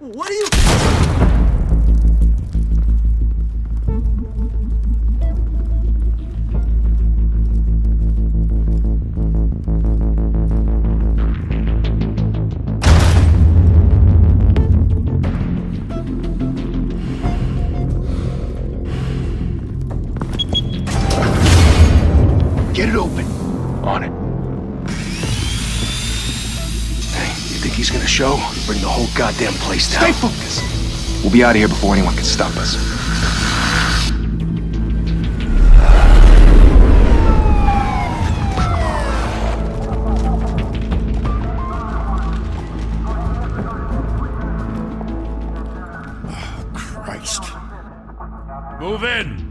What are you... Get it open. On it. Hey, you think he's gonna show? Bring the whole goddamn place down. Stay focused. We'll be out of here before anyone can stop us. Oh, Christ. Move in!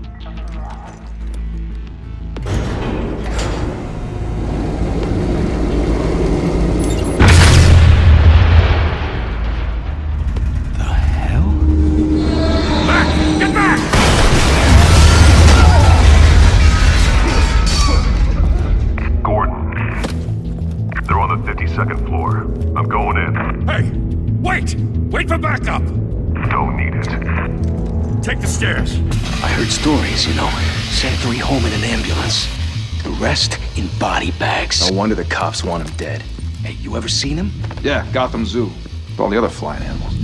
Second floor. I'm going in. Hey! Wait! Wait for backup! Don't need it. Take the stairs. I heard stories, you know. Sent 3 home in an ambulance. The rest in body bags. No wonder the cops want him dead. Hey, you ever seen him? Yeah, Gotham Zoo. With all the other flying animals.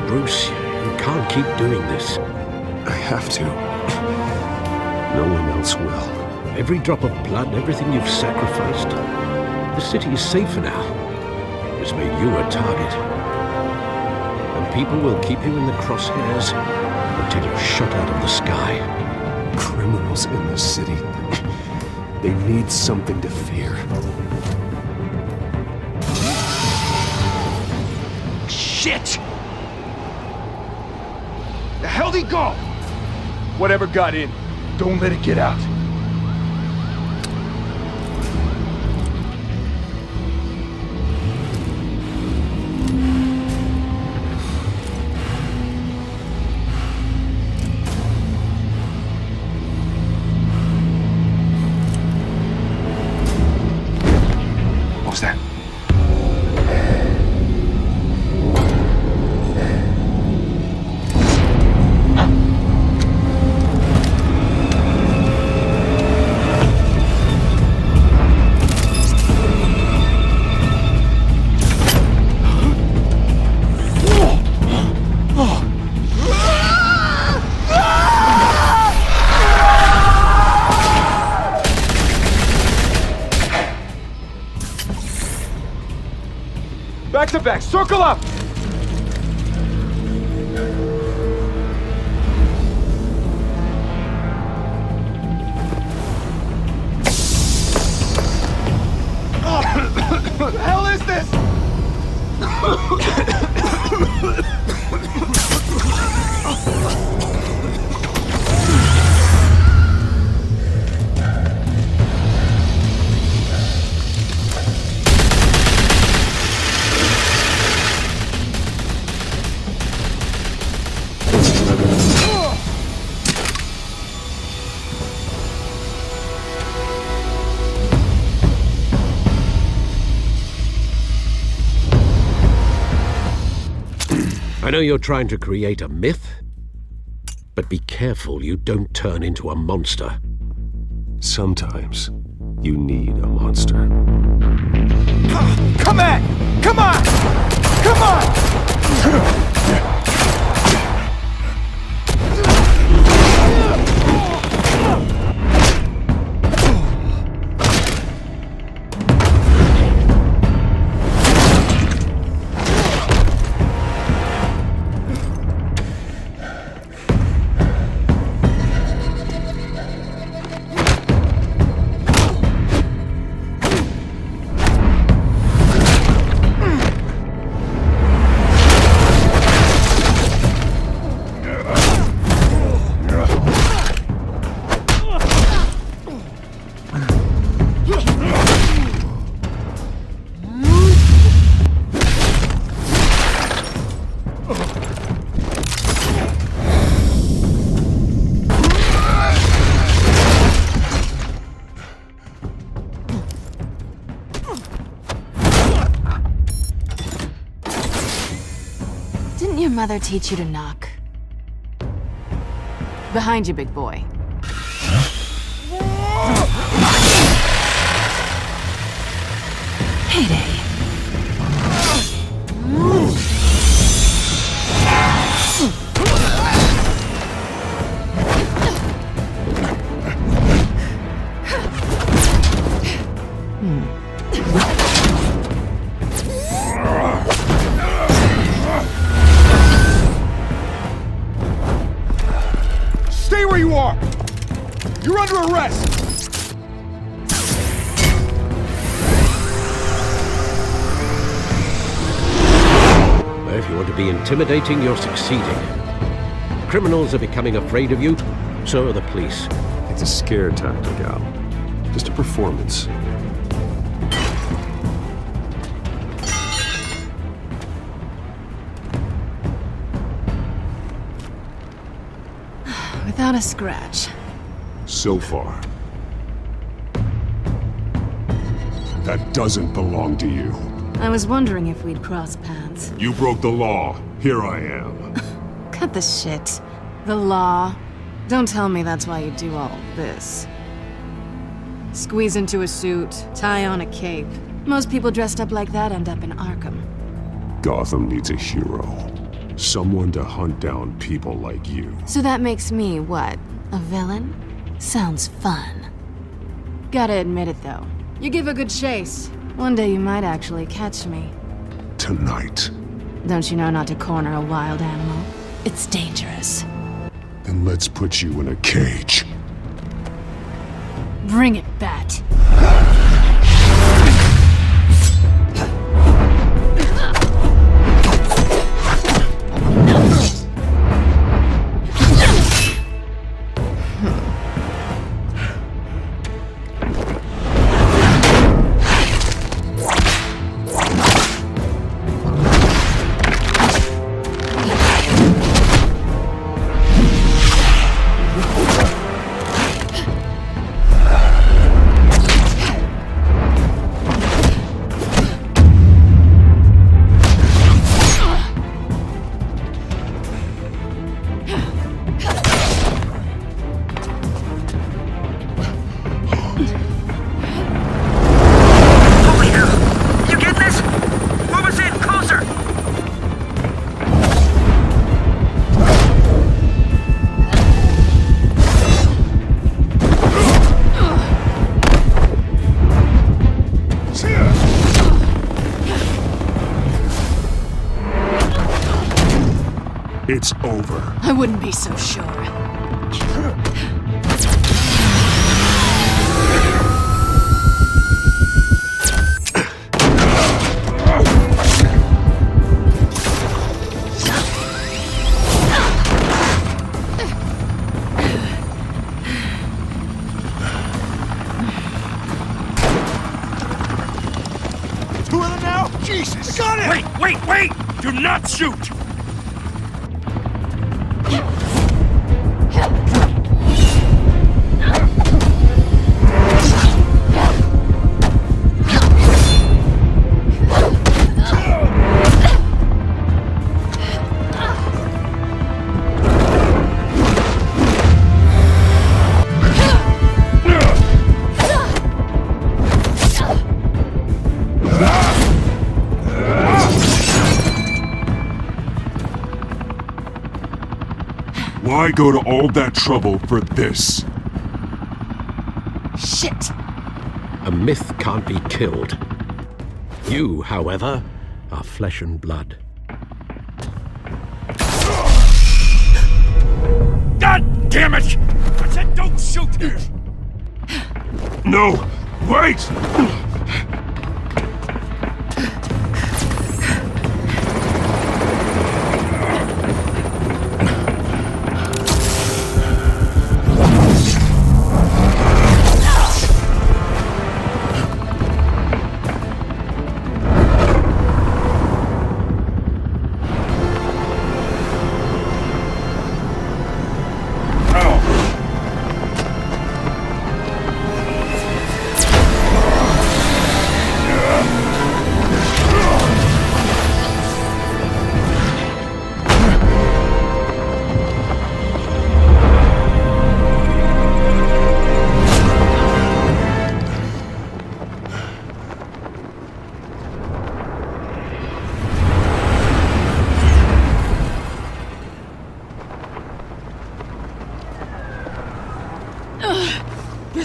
Bruce, you can't keep doing this. I have to. No one else will. Every drop of blood, everything you've sacrificed. The city is safer now. It's made you a target. And people will keep you in the crosshairs until you're shot out of the sky. Criminals in this city. They need something to fear. Shit! The hell'd he go? Whatever got in, don't let it get out. What was that? Back to back, circle up! What the hell is this? I know you're trying to create a myth, but be careful you don't turn into a monster. Sometimes you need a monster. Come on! Come on! Come on! Didn't your mother teach you to knock? Behind you, big boy. Heyday. Stay where you are! You're under arrest! If you want to be intimidating, you're succeeding. Criminals are becoming afraid of you, so are the police. It's a scare tactic, Al. Just a performance. Without a scratch. So far. That doesn't belong to you. I was wondering if we'd cross paths. You broke the law. Here I am. Cut the shit. The law. Don't tell me that's why you do all this. Squeeze into a suit, tie on a cape. Most people dressed up like that end up in Arkham. Gotham needs a hero. Someone to hunt down people like you. So that makes me, what, a villain? Sounds fun. Gotta admit it, though. You give a good chase. One day you might actually catch me. Tonight. Don't you know not to corner a wild animal? It's dangerous. Then let's put you in a cage. Bring it, Bat. It's over. I wouldn't be so sure. Two of them now? Jesus! Got it! Wait! Do not shoot! Why go to all that trouble for this? Shit! A myth can't be killed. You, however, are flesh and blood. God damn it! I said don't shoot! No! Wait!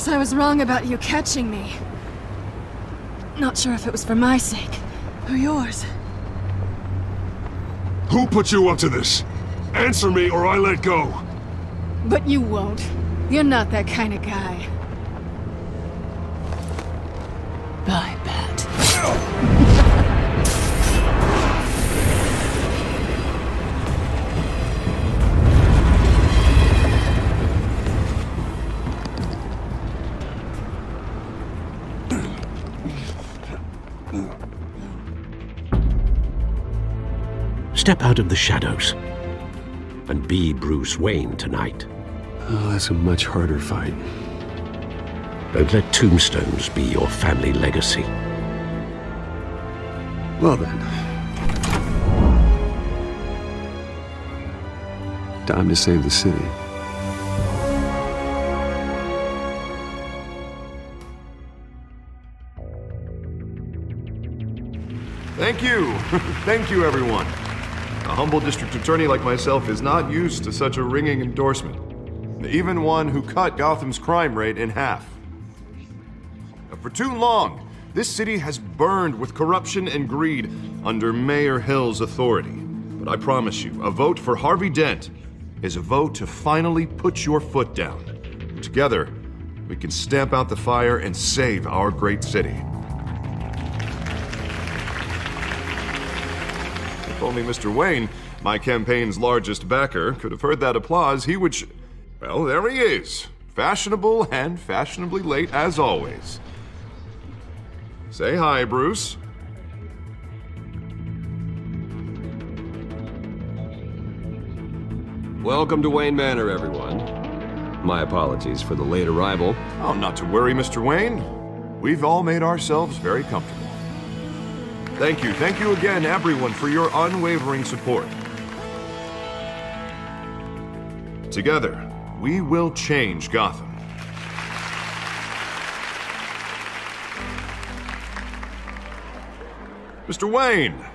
Guess I was wrong about you catching me. Not sure if it was for my sake, or yours. Who put you up to this? Answer me or I let go. But you won't. You're not that kind of guy. Bye, Pat. Step out of the shadows and be Bruce Wayne tonight. Oh, that's a much harder fight. Don't let tombstones be your family legacy. Well then. Time to save the city. Thank you. Thank you, everyone. A humble district attorney like myself is not used to such a ringing endorsement. Even one who cut Gotham's crime rate in half. For too long, this city has burned with corruption and greed under Mayor Hill's authority. But I promise you, a vote for Harvey Dent is a vote to finally put your foot down. Together, we can stamp out the fire and save our great city. If only Mr. Wayne, my campaign's largest backer, could have heard that applause, he would well, there he is. Fashionable and fashionably late as always. Say hi, Bruce. Welcome to Wayne Manor, everyone. My apologies for the late arrival. Oh, not to worry, Mr. Wayne. We've all made ourselves very comfortable. Thank you again, everyone, for your unwavering support. Together, we will change Gotham. Mr. Wayne,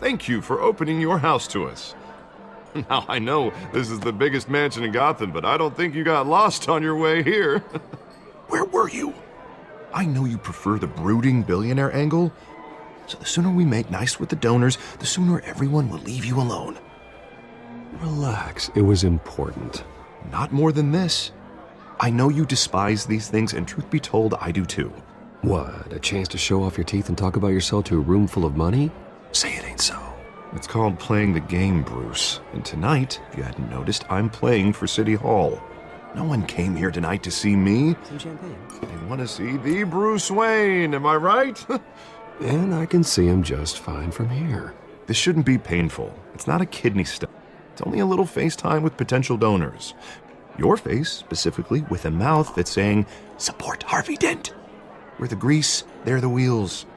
thank you for opening your house to us. Now, I know this is the biggest mansion in Gotham, but I don't think you got lost on your way here. Where were you? I know you prefer the brooding billionaire angle, so the sooner we make nice with the donors, the sooner everyone will leave you alone. Relax, it was important. Not more than this. I know you despise these things, and truth be told, I do too. What, a chance to show off your teeth and talk about yourself to a room full of money? Say it ain't so. It's called playing the game, Bruce. And tonight, if you hadn't noticed, I'm playing for City Hall. No one came here tonight to see me. Some champagne. They want to see the Bruce Wayne, am I right? And I can see him just fine from here. This shouldn't be painful. It's not a kidney stone. It's only a little FaceTime with potential donors. Your face, specifically, with a mouth that's saying, support Harvey Dent. We're the grease, they're the wheels.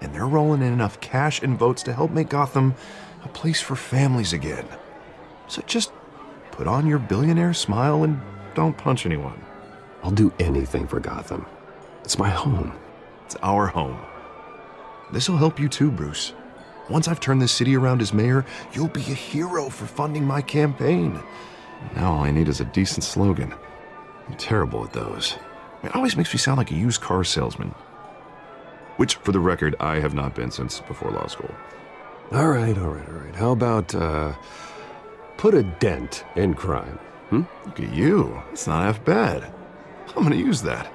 And they're rolling in enough cash and votes to help make Gotham a place for families again. So just put on your billionaire smile and don't punch anyone. I'll do anything for Gotham. It's my home. It's our home. This'll help you too, Bruce. Once I've turned this city around as mayor, you'll be a hero for funding my campaign. Now all I need is a decent slogan. I'm terrible at those. It always makes me sound like a used car salesman. Which, for the record, I have not been since before law school. All right. How about, put a dent in crime? Look at you. It's not half bad. I'm gonna use that.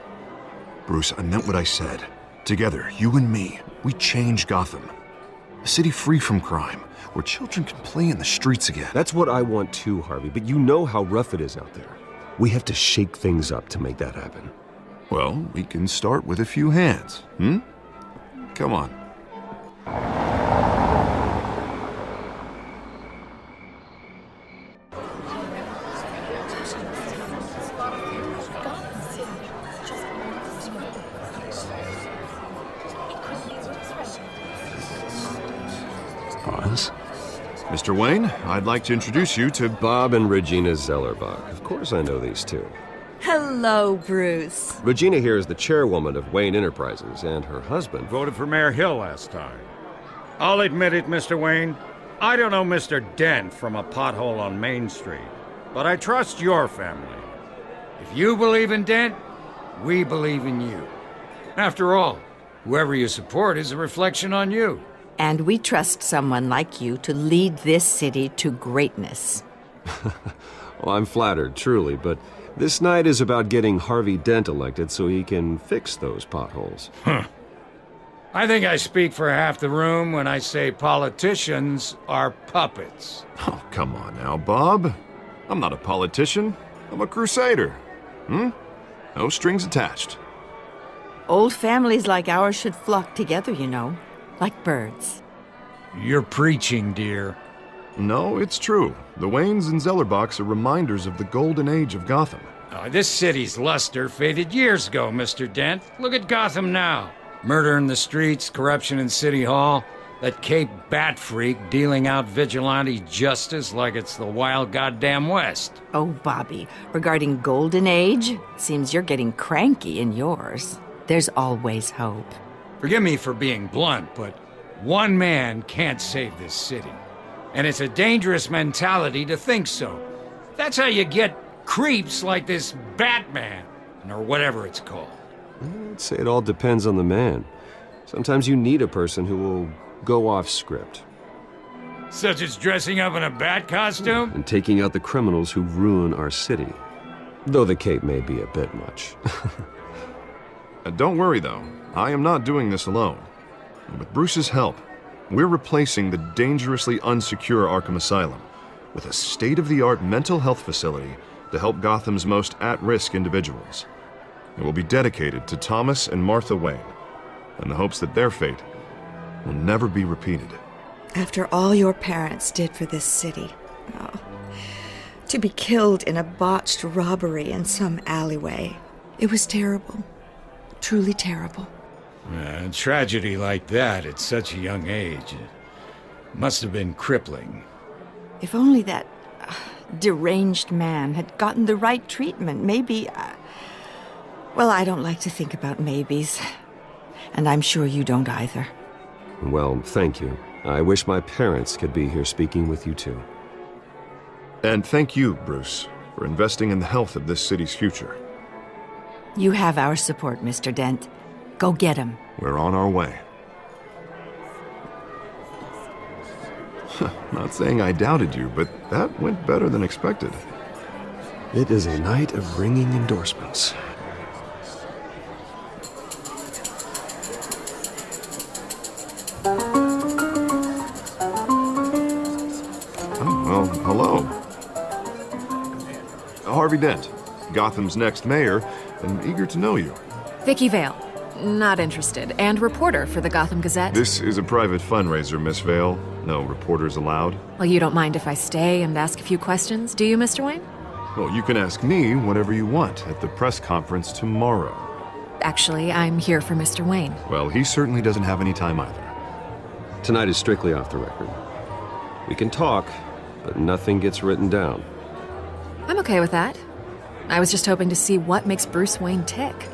Bruce, I meant what I said. Together, you and me, we change Gotham. A city free from crime, where children can play in the streets again. That's what I want too, Harvey, but you know how rough it is out there. We have to shake things up to make that happen. Well, we can start with a few hands, Come on. Boss? Mr. Wayne, I'd like to introduce you to Bob and Regina Zellerbach. Of course I know these two. Hello, Bruce. Regina here is the chairwoman of Wayne Enterprises, and her husband Voted for Mayor Hill last time. I'll admit it, Mr. Wayne. I don't know Mr. Dent from a pothole on Main Street, but I trust your family. If you believe in Dent, we believe in you. After all, whoever you support is a reflection on you. And we trust someone like you to lead this city to greatness. Well, I'm flattered, truly, but this night is about getting Harvey Dent elected so he can fix those potholes. I think I speak for half the room when I say politicians are puppets. Oh, come on now, Bob. I'm not a politician. I'm a crusader. No strings attached. Old families like ours should flock together, you know, like birds. You're preaching, dear. No, it's true. The Waynes and Zellerbachs are reminders of the golden age of Gotham. This city's luster faded years ago, Mr. Dent. Look at Gotham now. Murder in the streets, corruption in City Hall, that Cape Bat freak dealing out vigilante justice like it's the wild goddamn West. Oh, Bobby, regarding Golden Age, seems you're getting cranky in yours. There's always hope. Forgive me for being blunt, but one man can't save this city. And it's a dangerous mentality to think so. That's how you get creeps like this Batman, or whatever it's called. I'd say it all depends on the man. Sometimes you need a person who will go off script. Such as dressing up in a bat costume? And taking out the criminals who ruin our city. Though the cape may be a bit much. Don't worry, though. I am not doing this alone. With Bruce's help, we're replacing the dangerously unsecure Arkham Asylum with a state-of-the-art mental health facility to help Gotham's most at-risk individuals. It will be dedicated to Thomas and Martha Wayne, in the hopes that their fate will never be repeated. After all your parents did for this city, to be killed in a botched robbery in some alleyway, it was terrible. Truly terrible. A tragedy like that at such a young age must have been crippling. If only that deranged man had gotten the right treatment, maybe... well, I don't like to think about maybes. And I'm sure you don't either. Well, thank you. I wish my parents could be here speaking with you too. And thank you, Bruce, for investing in the health of this city's future. You have our support, Mr. Dent. Go get him. We're on our way. Not saying I doubted you, but that went better than expected. It is a night of ringing endorsements. Oh, well, hello. Harvey Dent, Gotham's next mayor, and eager to know you. Vicky Vale. Not interested. And reporter for the Gotham Gazette. This is a private fundraiser, Miss Vale. No reporters allowed. Well, you don't mind if I stay and ask a few questions, do you, Mr. Wayne? Well, you can ask me whatever you want at the press conference tomorrow. Actually, I'm here for Mr. Wayne. Well, he certainly doesn't have any time either. Tonight is strictly off the record. We can talk, but nothing gets written down. I'm okay with that. I was just hoping to see what makes Bruce Wayne tick.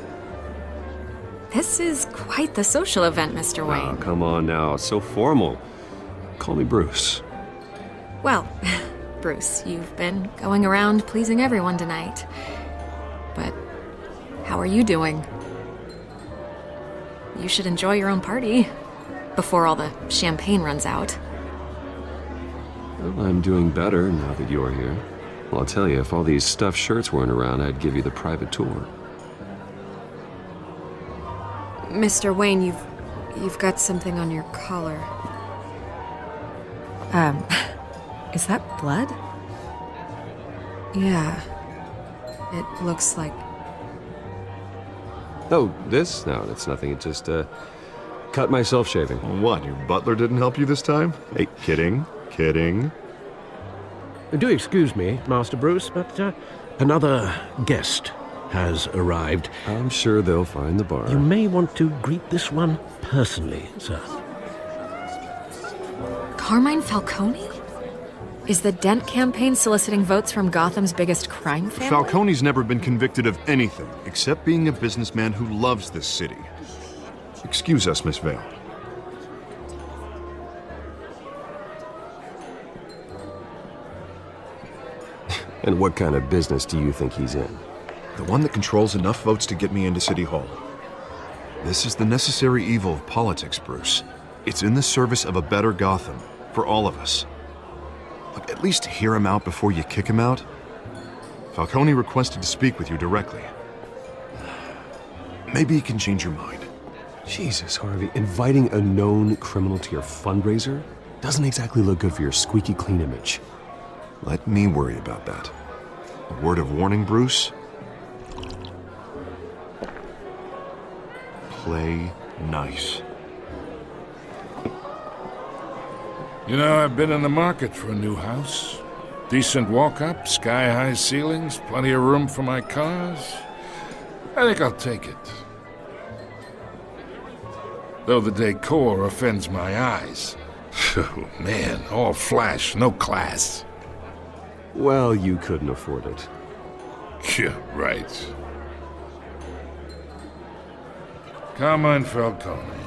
This is quite the social event, Mr. Wayne. Oh, come on now. It's so formal. Call me Bruce. Well, Bruce, you've been going around pleasing everyone tonight. But how are you doing? You should enjoy your own party before all the champagne runs out. Well, I'm doing better now that you're here. Well, I'll tell you, if all these stuffed shirts weren't around, I'd give you the private tour. Mr. Wayne, you've got something on your collar. Is that blood? Yeah. It looks like... Oh, this? No, that's nothing. It just, cut myself shaving. What, your butler didn't help you this time? Hey, kidding. Do excuse me, Master Bruce, but another guest has arrived. I'm sure they'll find the bar. You may want to greet this one personally, sir. Carmine Falcone? Is the Dent campaign soliciting votes from Gotham's biggest crime family? Falcone's never been convicted of anything except being a businessman who loves this city. Excuse us, Miss Vale. And what kind of business do you think he's in? The one that controls enough votes to get me into City Hall. This is the necessary evil of politics, Bruce. It's in the service of a better Gotham, for all of us. Look, at least hear him out before you kick him out. Falcone requested to speak with you directly. Maybe he can change your mind. Jesus, Harvey, inviting a known criminal to your fundraiser doesn't exactly look good for your squeaky clean image. Let me worry about that. A word of warning, Bruce? Play nice. You know, I've been in the market for a new house. Decent walk-up, sky-high ceilings, plenty of room for my cars. I think I'll take it. Though the decor offends my eyes. Oh, man, all flash, no class. Well, you couldn't afford it. Yeah, right. Carmine Falcone,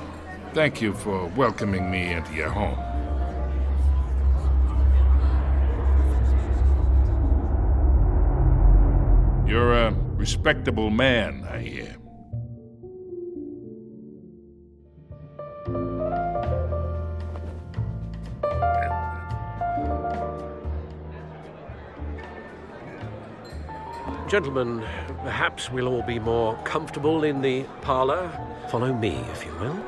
thank you for welcoming me into your home. You're a respectable man, I hear. Gentlemen, perhaps we'll all be more comfortable in the parlor. Follow me, if you will.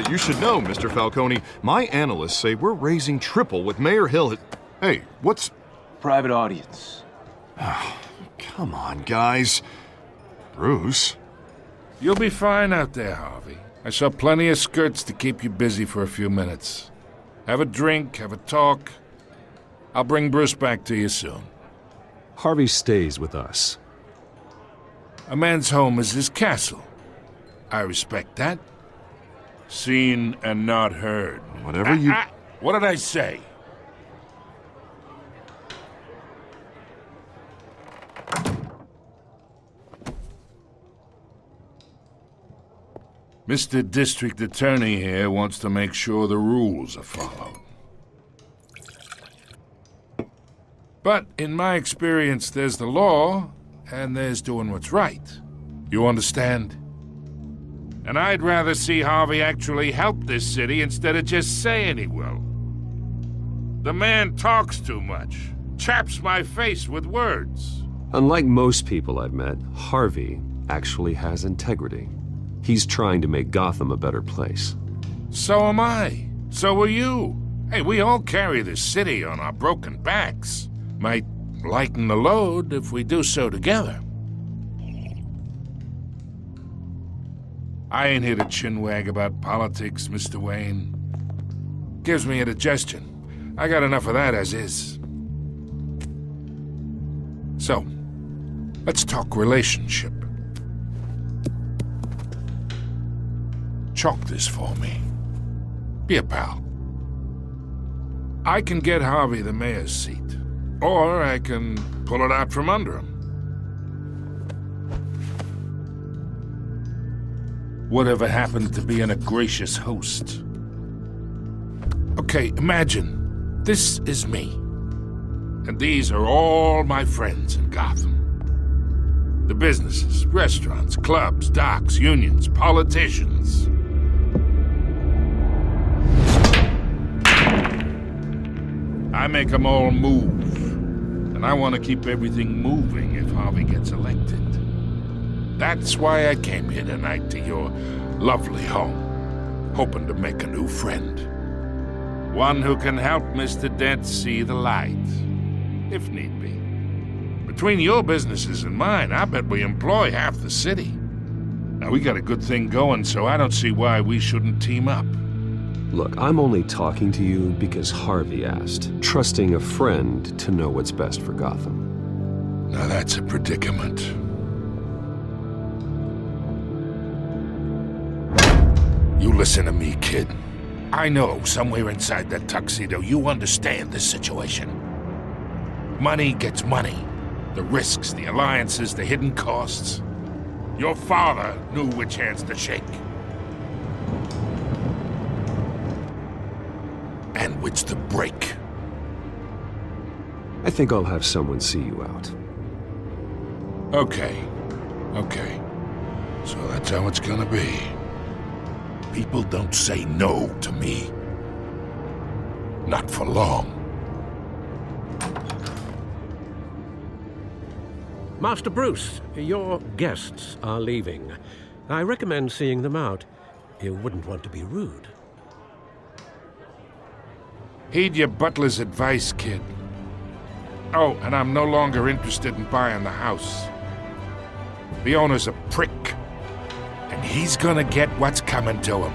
You should know, Mr. Falcone, my analysts say we're raising triple with Mayor Hill. Hey, what's... Private audience. Come on, guys. Bruce? You'll be fine out there, Harvey. I saw plenty of skirts to keep you busy for a few minutes. Have a drink, have a talk. I'll bring Bruce back to you soon. Harvey stays with us. A man's home is his castle. I respect that. Seen and not heard. Whatever you... What did I say? Mr. District Attorney here wants to make sure the rules are followed. But in my experience, there's the law, and there's doing what's right. You understand? And I'd rather see Harvey actually help this city instead of just saying he will. The man talks too much, chaps my face with words. Unlike most people I've met, Harvey actually has integrity. He's trying to make Gotham a better place. So am I. So are you. Hey, we all carry this city on our broken backs. Might lighten the load if we do so together. I ain't here to chinwag about politics, Mr. Wayne. Gives me indigestion. I got enough of that as is. So, let's talk relationship. Chalk this for me. Be a pal. I can get Harvey the mayor's seat, or I can pull it out from under him. Whatever happened to being a gracious host? Okay, imagine, this is me. And these are all my friends in Gotham. The businesses, restaurants, clubs, docks, unions, politicians. I make them all move. And I want to keep everything moving if Harvey gets elected. That's why I came here tonight to your lovely home, hoping to make a new friend. One who can help Mr. Dent see the light, if need be. Between your businesses and mine, I bet we employ half the city. Now, we got a good thing going, so I don't see why we shouldn't team up. Look, I'm only talking to you because Harvey asked, trusting a friend to know what's best for Gotham. Now that's a predicament. You listen to me, kid. I know somewhere inside that tuxedo you understand this situation. Money gets money. The risks, the alliances, the hidden costs. Your father knew which hands to shake. and which to break. I think I'll have someone see you out. Okay. So that's how it's gonna be. People don't say no to me. Not for long. Master Bruce, your guests are leaving. I recommend seeing them out. You wouldn't want to be rude. Heed your butler's advice, kid. Oh, and I'm no longer interested in buying the house. The owner's a prick, and he's gonna get what's coming to him.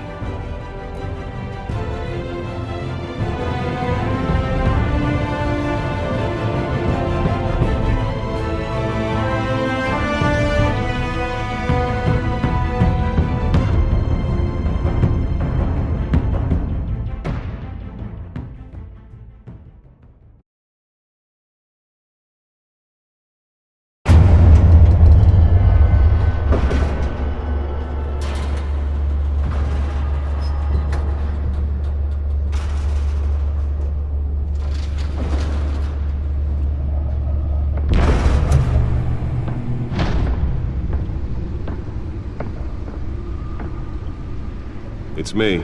It's me.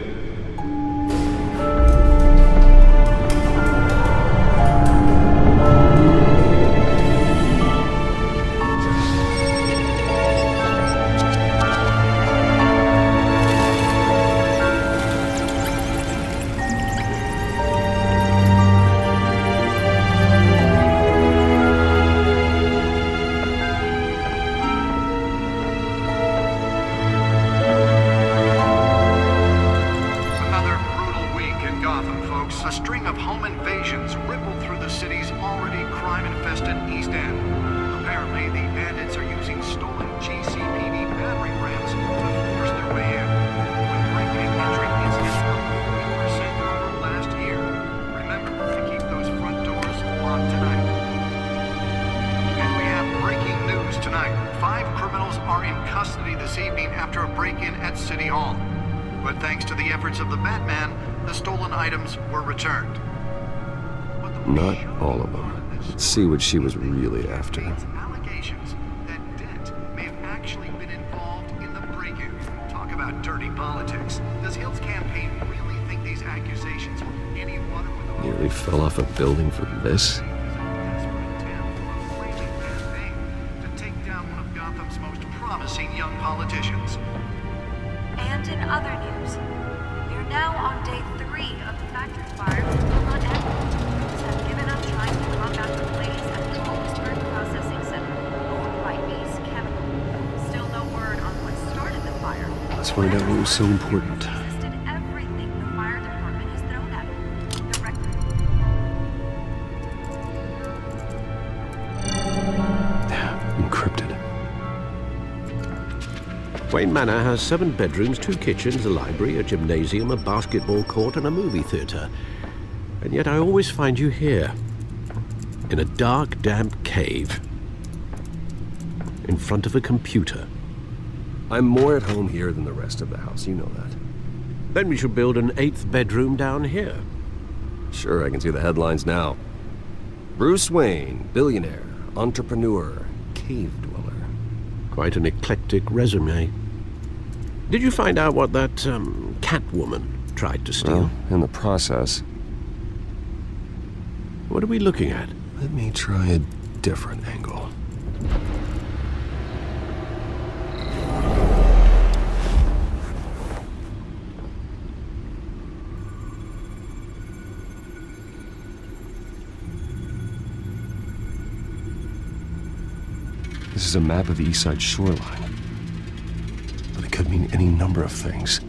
Not all of them. Let's see what she was really after. Allegations that Dent may have actually been involved in the break-in. Talk about dirty politics. Does Hill's campaign really think these accusations hold any water with the... Nearly fell off a building for this? To take down one of Gotham's most promising young politicians. And in other news, we're now on day 3 of the factory fire that will not end. Have given up trying to combat the blaze at the Holmesburg Processing Center, owned by Ace Chemical. Still no word on what started the fire. Let's find out what was so important. Resisted everything the fire department has thrown at it. Encrypted. Wayne Manor has 7 bedrooms, 2 kitchens, a library, a gymnasium, a basketball court, and a movie theater. And yet I always find you here, in a dark, damp cave, in front of a computer. I'm more at home here than the rest of the house, you know that. Then we should build an 8th bedroom down here. Sure, I can see the headlines now. Bruce Wayne, billionaire, entrepreneur, cave dweller. Quite an eclectic resume. Did you find out what that, Catwoman tried to steal? Well, in the process. What are we looking at? Let me try a different angle. This is a map of the East Side shoreline. But it could mean any number of things.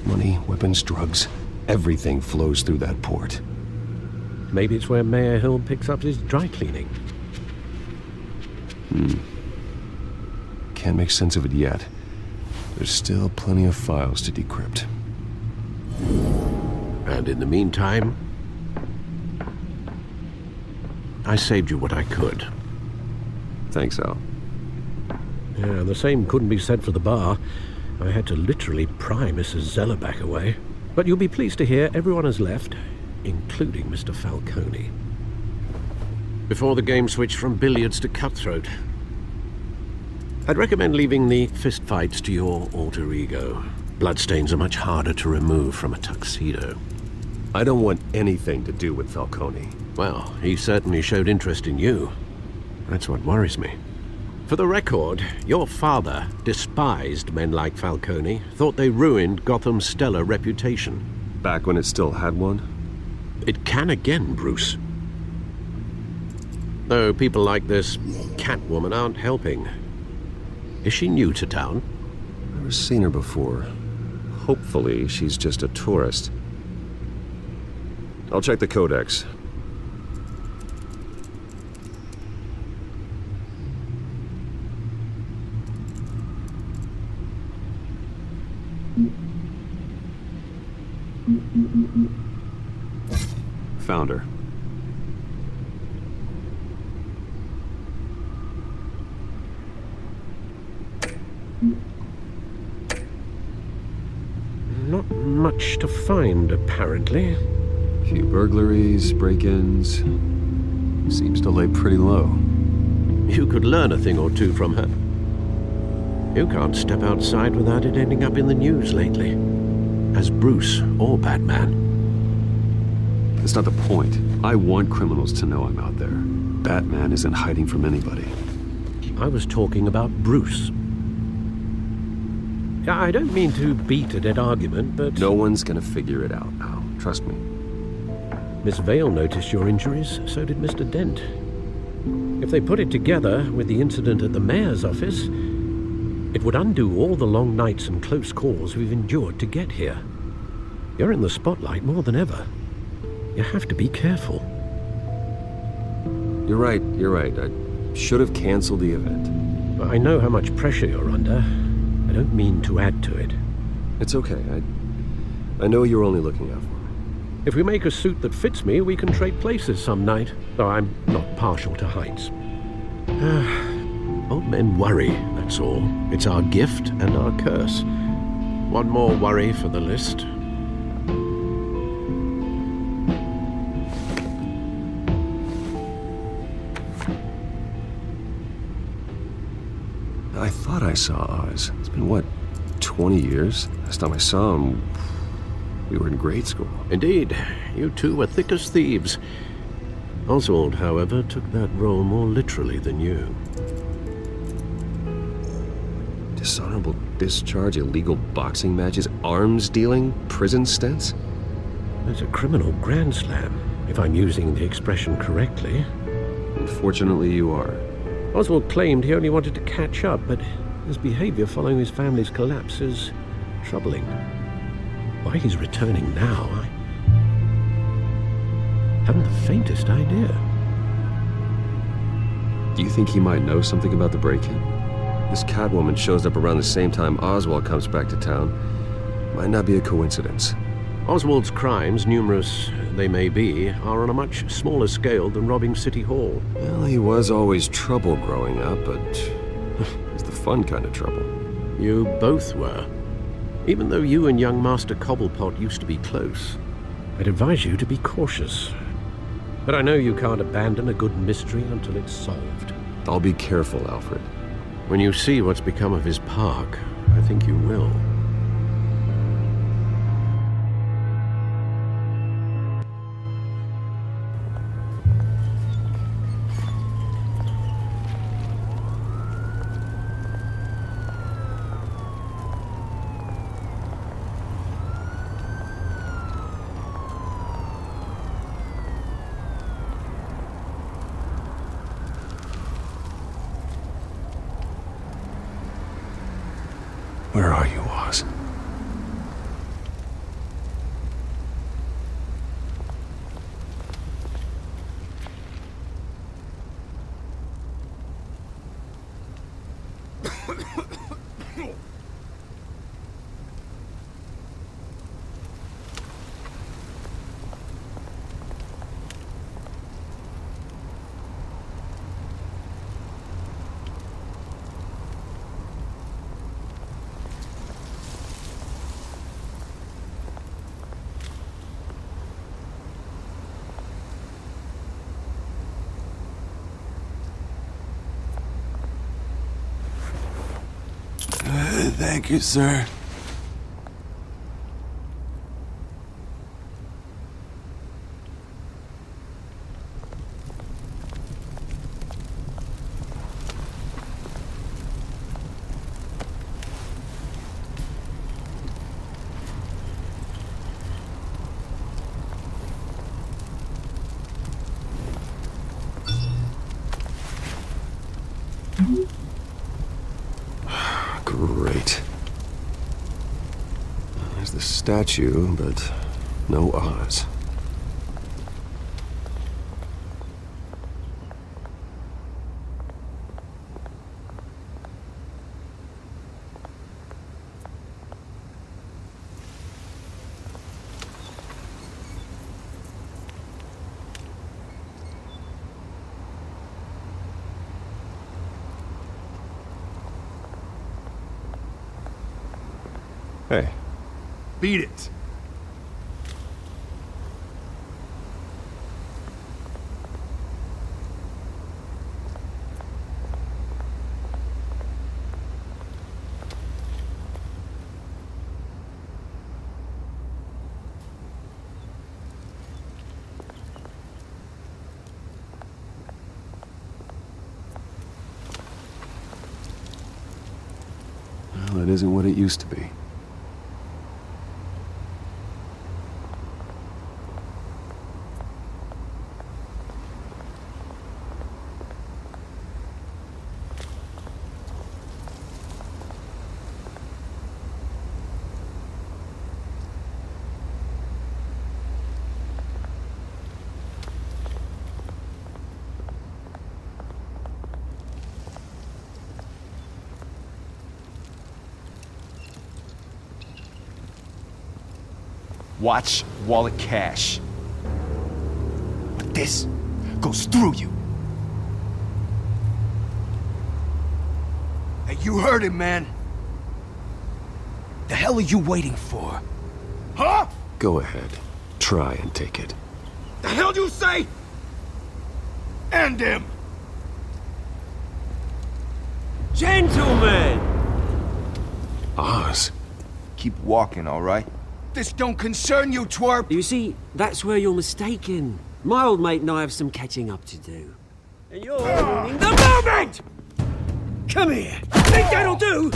Money, weapons, drugs, everything flows through that port. Maybe it's where Mayor Hill picks up his dry cleaning. Can't make sense of it yet. There's still plenty of files to decrypt. And in the meantime, I saved you what I could. Thanks, Al. Yeah, the same couldn't be said for the bar. I had to literally pry Mrs. Zellerback away. But you'll be pleased to hear everyone has left, including Mr. Falcone. Before the game switched from billiards to cutthroat. I'd recommend leaving the fistfights to your alter ego. Bloodstains are much harder to remove from a tuxedo. I don't want anything to do with Falcone. Well, he certainly showed interest in you. That's what worries me. For the record, your father despised men like Falcone, thought they ruined Gotham's stellar reputation. Back when it still had one? It can again, Bruce. Though people like this Catwoman aren't helping. Is she new to town? Never seen her before. Hopefully, she's just a tourist. I'll check the codex. Found her. Not much to find, apparently. Few burglaries, break-ins. Seems to lay pretty low. You could learn a thing or two from her. You can't step outside without it ending up in the news lately. As Bruce or Batman. That's not the point. I want criminals to know I'm out there. Batman isn't hiding from anybody. I was talking about Bruce. I don't mean to beat a dead argument, but... No one's gonna figure it out now. Trust me. Miss Vale noticed your injuries, so did Mr. Dent. If they put it together with the incident at the mayor's office, it would undo all the long nights and close calls we've endured to get here. You're in the spotlight more than ever. You have to be careful. You're right. I should have canceled the event. I know how much pressure you're under. I don't mean to add to it. It's okay. I know you're only looking out for me. If we make a suit that fits me, we can trade places some night, though I'm not partial to heights. Old men worry, that's all. It's our gift and our curse. One more worry for the list. I thought I saw Oz. It's been, what, 20 years? Last time I saw him, we were in grade school. Indeed. You two were thick as thieves. Oswald, however, took that role more literally than you. Dishonorable discharge, illegal boxing matches, arms dealing, prison stints? It's a criminal grand slam, if I'm using the expression correctly. Unfortunately, you are. Oswald claimed he only wanted to catch up, but his behavior following his family's collapse is troubling. Why he's returning now, I haven't the faintest idea. Do you think he might know something about the break-in? This Catwoman shows up around the same time Oswald comes back to town. Might not be a coincidence. Oswald's crimes, numerous they may be, are on a much smaller scale than robbing City Hall. Well, he was always trouble growing up, but it's the fun kind of trouble. You both were. Even though you and young Master Cobblepot used to be close, I'd advise you to be cautious. But I know you can't abandon a good mystery until it's solved. I'll be careful, Alfred. When you see what's become of his park, I think you will. Where are you, Oz? Thank you, sir. Great. There's the statue, but no Oz. Hey. Beat it. Well, it isn't what it used to be. Watch wallet cash. But this goes through you. Hey, you heard him, man. The hell are you waiting for? Huh? Go ahead. Try and take it. The hell you say? End him! Gentlemen! Oz. Keep walking, all right? This don't concern you, twerp! You see, that's where you're mistaken. My old mate and I have some catching up to do. And you're ruining the moment! Come here! Think that'll do?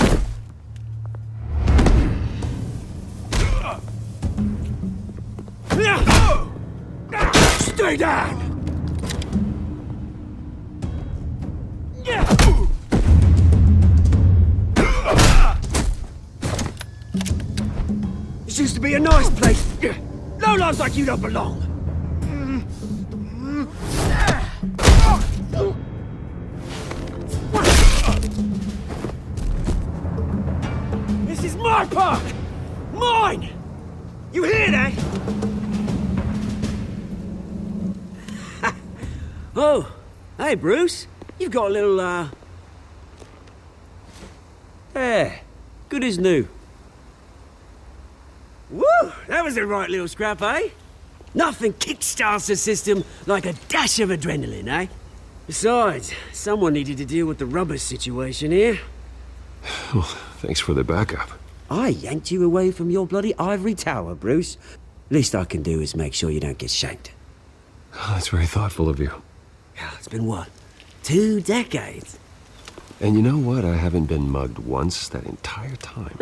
Stay down! This used to be a nice place. Lowlifes like you don't belong. This is my park! Mine! You hear that? Oh, hey Bruce. You've got a little, There. Good as new. Woo! That was a right little scrap, eh? Nothing kickstarts the system like a dash of adrenaline, eh? Besides, someone needed to deal with the rubber situation here. Well, thanks for the backup. I yanked you away from your bloody ivory tower, Bruce. Least I can do is make sure you don't get shanked. Oh, that's very thoughtful of you. Yeah, it's been what? 2 decades? And you know what? I haven't been mugged once that entire time.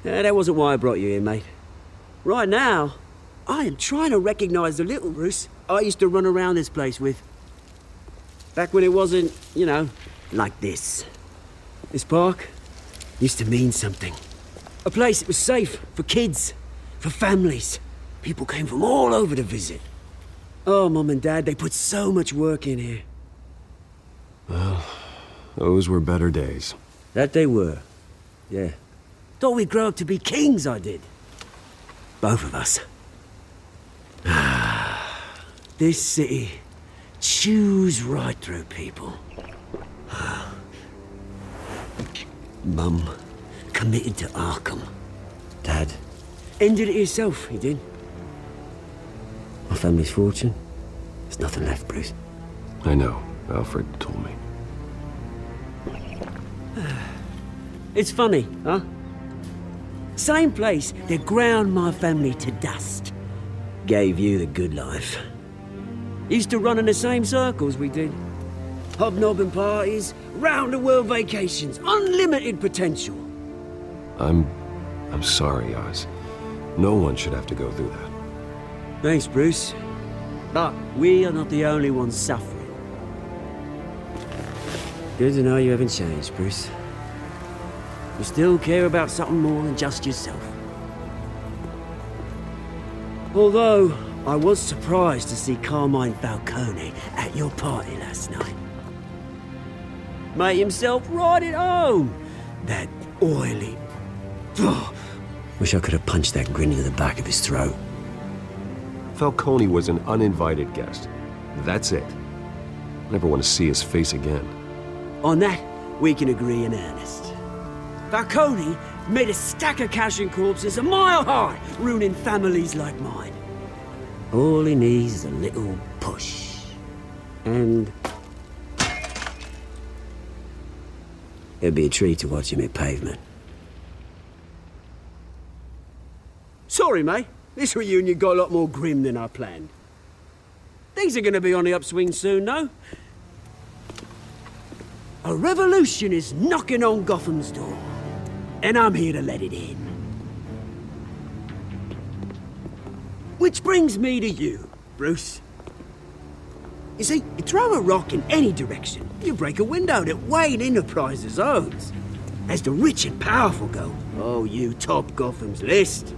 That wasn't why I brought you here, mate. Right now, I am trying to recognize the little Bruce I used to run around this place with. Back when it wasn't, you know, like this. This park used to mean something. A place that was safe for kids, for families. People came from all over to visit. Oh, Mum and Dad, they put so much work in here. Well, those were better days. That they were, yeah. Thought we'd grow up to be kings, I did. Both of us. This city chews right through people. Mum committed to Arkham. Dad ended it himself, he did. My family's fortune, there's nothing left, Bruce. I know. Alfred told me. It's funny, huh? Same place that ground my family to dust. Gave you the good life. Used to run in the same circles we did. Hobnobbing parties, round-the-world vacations, unlimited potential. I'm sorry, Oz. No one should have to go through that. Thanks, Bruce. But we are not the only ones suffering. Good to know you haven't changed, Bruce. You still care about something more than just yourself. Although, I was surprised to see Carmine Falcone at your party last night. Made himself right at home. That oily... Wish I could have punched that grin into the back of his throat. Falcone was an uninvited guest. That's it. Never want to see his face again. On that, we can agree in earnest. Falcone made a stack of cash and corpses a mile high, ruining families like mine. All he needs is a little push. And... it'd be a treat to watch him hit pavement. Sorry, mate. This reunion got a lot more grim than I planned. Things are gonna be on the upswing soon, though. A revolution is knocking on Gotham's door. And I'm here to let it in. Which brings me to you, Bruce. You see, you throw a rock in any direction, you break a window that Wayne Enterprises owns. As the rich and powerful go, oh, you top Gotham's list.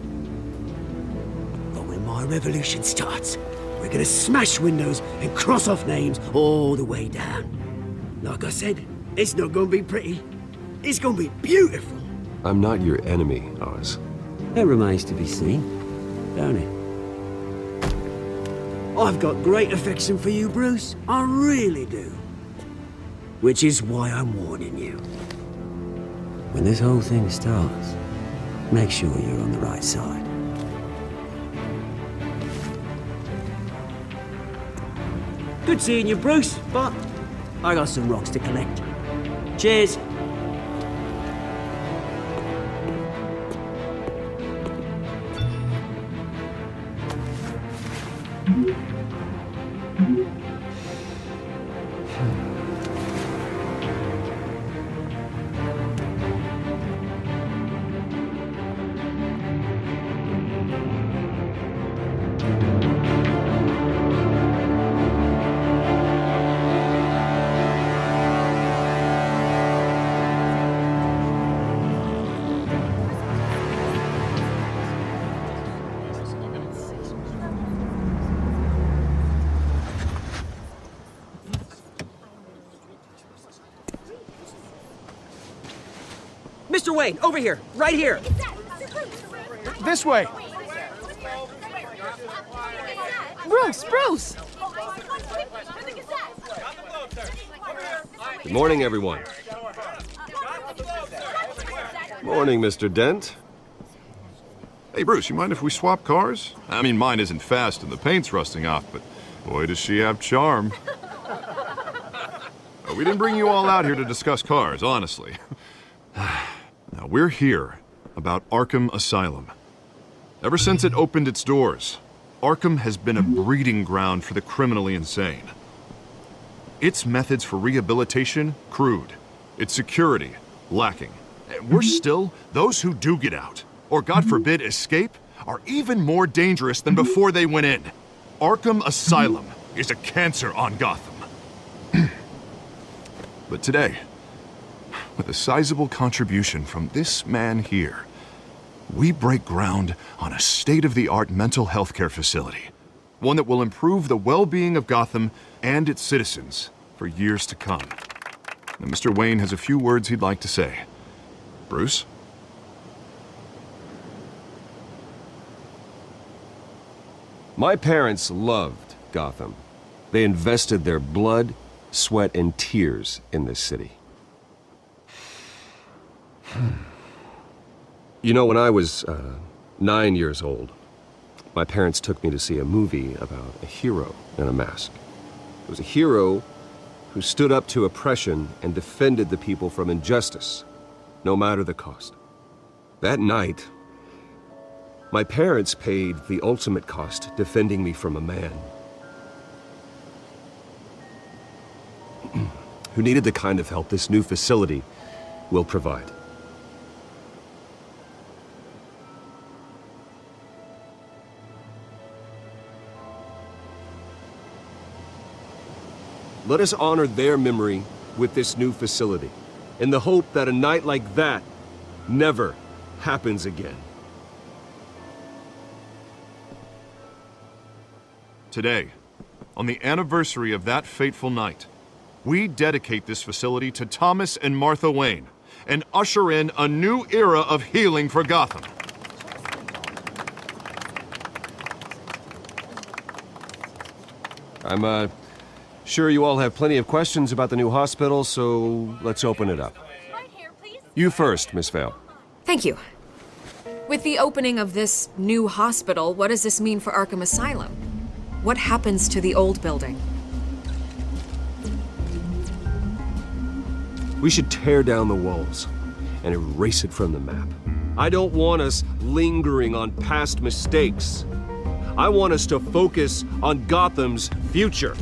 But when my revolution starts, we're gonna smash windows and cross off names all the way down. Like I said, it's not gonna be pretty. It's gonna be beautiful. I'm not your enemy, Oz. That remains to be seen, don't it? I've got great affection for you, Bruce. I really do. Which is why I'm warning you. When this whole thing starts, make sure you're on the right side. Good seeing you, Bruce, but I got some rocks to collect. Cheers. Mr. Wayne, over here, right here. This way. Bruce! Good morning, everyone. Morning, Mr. Dent. Hey, Bruce, you mind if we swap cars? I mean, mine isn't fast and the paint's rusting off, but boy, does she have charm. We didn't bring you all out here to discuss cars, honestly. Now, we're here about Arkham Asylum. Ever since it opened its doors, Arkham has been a breeding ground for the criminally insane. Its methods for rehabilitation, crude. Its security, lacking. And worse still, those who do get out, or God forbid escape, are even more dangerous than before they went in. Arkham Asylum is a cancer on Gotham. But today, with a sizable contribution from this man here, we break ground on a state-of-the-art mental health care facility. One that will improve the well-being of Gotham and its citizens for years to come. Now, Mr. Wayne has a few words he'd like to say. Bruce? My parents loved Gotham. They invested their blood, sweat, and tears in this city. You know, when I was 9 years old, my parents took me to see a movie about a hero in a mask. It was a hero who stood up to oppression and defended the people from injustice. no matter the cost. That night, my parents paid the ultimate cost defending me from a man who needed the kind of help this new facility will provide. Let us honor their memory with this new facility, in the hope that a night like that never happens again. Today, on the anniversary of that fateful night, we dedicate this facility to Thomas and Martha Wayne and usher in a new era of healing for Gotham. I'm sure you all have plenty of questions about the new hospital, so let's open it up. You first, Miss Vale. Thank you. With the opening of this new hospital, what does this mean for Arkham Asylum? What happens to the old building? We should tear down the walls and erase it from the map. I don't want us lingering on past mistakes. I want us to focus on Gotham's future.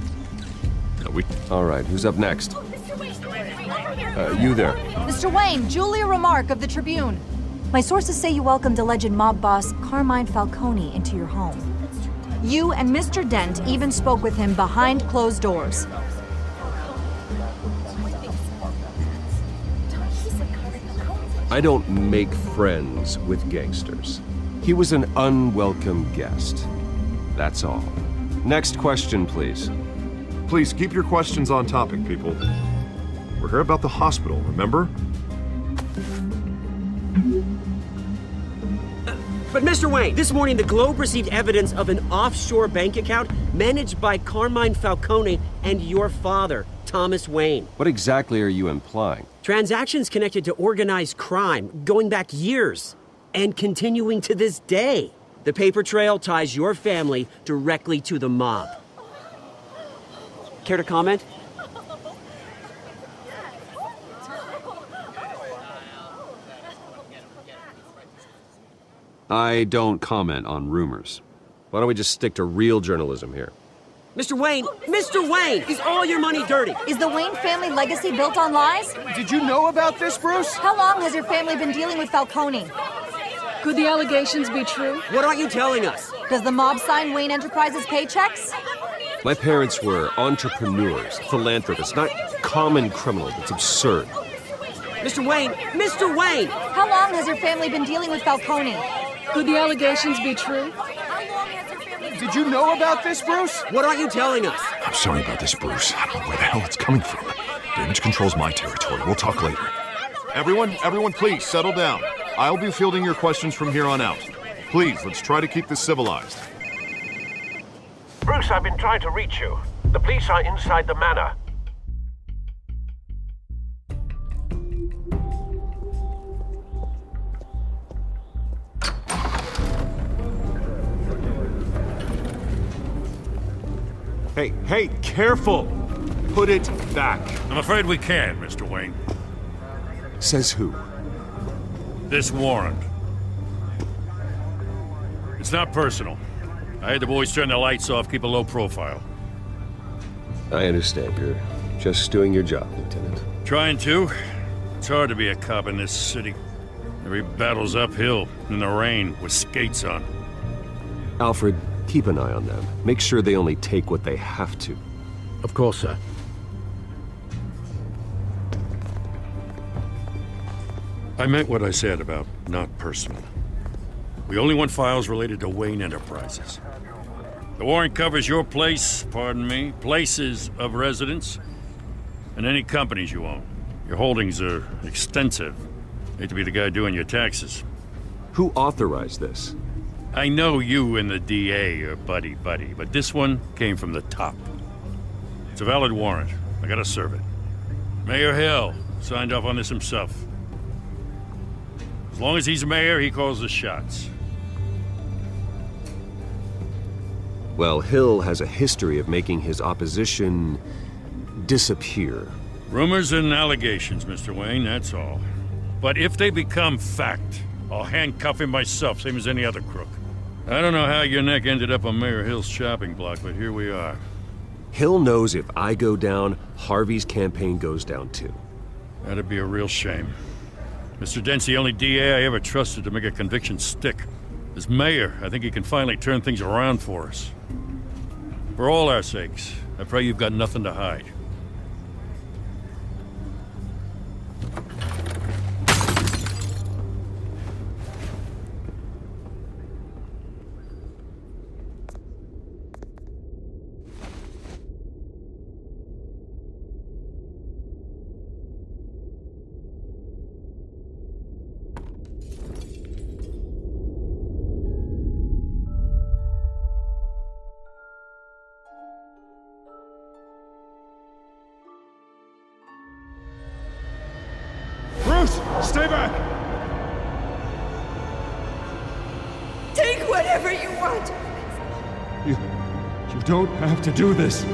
All right, who's up next? You there. Mr. Wayne, Julia Remark of the Tribune. My sources say you welcomed alleged mob boss Carmine Falcone into your home. You and Mr. Dent even spoke with him behind closed doors. I don't make friends with gangsters. He was an unwelcome guest. That's all. Next question, please. Please keep your questions on topic, people. We're here about the hospital, remember? But Mr. Wayne, this morning the Globe received evidence of an offshore bank account managed by Carmine Falcone and your father, Thomas Wayne. What exactly are you implying? Transactions connected to organized crime going back years and continuing to this day. The paper trail ties your family directly to the mob. Care to comment? I don't comment on rumors. Why don't we just stick to real journalism here? Mr. Wayne! Mr. Wayne! Is all your money dirty? Is the Wayne family legacy built on lies? Did you know about this, Bruce? How long has your family been dealing with Falcone? Could the allegations be true? What aren't you telling us? Does the mob sign Wayne Enterprises paychecks? My parents were entrepreneurs, philanthropists, not common criminals. It's absurd. Mr. Wayne! Mr. Wayne! How long has your family been dealing with Falcone? Could the allegations be true? Did you know about this, Bruce? What aren't you telling us? I'm sorry about this, Bruce. I don't know where the hell it's coming from. Damage control's my territory. We'll talk later. Everyone, please, settle down. I'll be fielding your questions from here on out. Please, let's try to keep this civilized. Bruce, I've been trying to reach you. The police are inside the manor. Hey, careful! Put it back. I'm afraid we can't, Mr. Wayne. Says who? This warrant. It's not personal. I had the boys turn the lights off, keep a low profile. I understand. You're just doing your job, Lieutenant. Trying to. It's hard to be a cop in this city. Every battle's uphill, in the rain, with skates on. Alfred, keep an eye on them. Make sure they only take what they have to. Of course, sir. I meant what I said about not personal. We only want files related to Wayne Enterprises. The warrant covers your place, pardon me, places of residence, and any companies you own. Your holdings are extensive. Hate to be the guy doing your taxes. Who authorized this? I know you and the DA are buddy-buddy, but this one came from the top. It's a valid warrant. I gotta serve it. Mayor Hill signed off on this himself. As long as he's mayor, he calls the shots. Well, Hill has a history of making his opposition disappear. Rumors and allegations, Mr. Wayne, that's all. But if they become fact, I'll handcuff him myself, same as any other crook. I don't know how your neck ended up on Mayor Hill's shopping block, but here we are. Hill knows if I go down, Harvey's campaign goes down too. That'd be a real shame. Mr. Dent's the only DA I ever trusted to make a conviction stick. As mayor, I think he can finally turn things around for us. For all our sakes, I pray you've got nothing to hide. Stay back! Take whatever you want! You don't have to do this.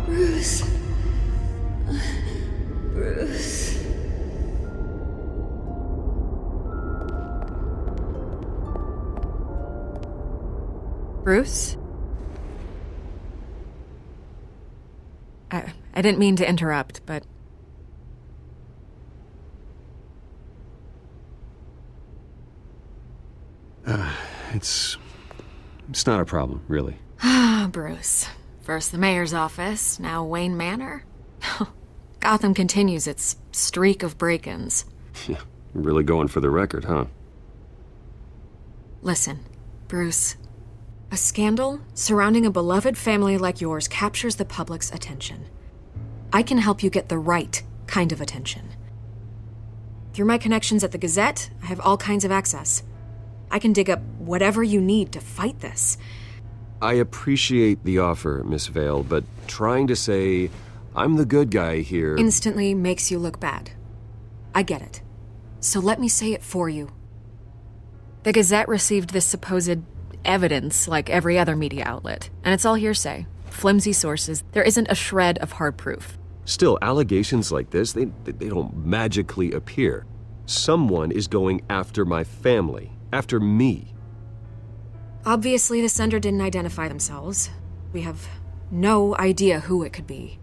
Bruce. Bruce. Bruce? I didn't mean to interrupt, but... It's not a problem, really. Ah, Bruce. First the mayor's office, now Wayne Manor. Gotham continues its streak of break-ins. Yeah, really going for the record, huh? Listen, Bruce. A scandal surrounding a beloved family like yours captures the public's attention. I can help you get the right kind of attention. Through my connections at the Gazette, I have all kinds of access. I can dig up whatever you need to fight this. I appreciate the offer, Miss Vale, but trying to say I'm the good guy here... instantly makes you look bad. I get it. So let me say it for you. The Gazette received this supposed evidence like every other media outlet, and it's all hearsay. Flimsy sources. There isn't a shred of hard proof. Still, allegations like this, they don't magically appear. Someone is going after my family. After me. Obviously, the sender didn't identify themselves. We have no idea who it could be.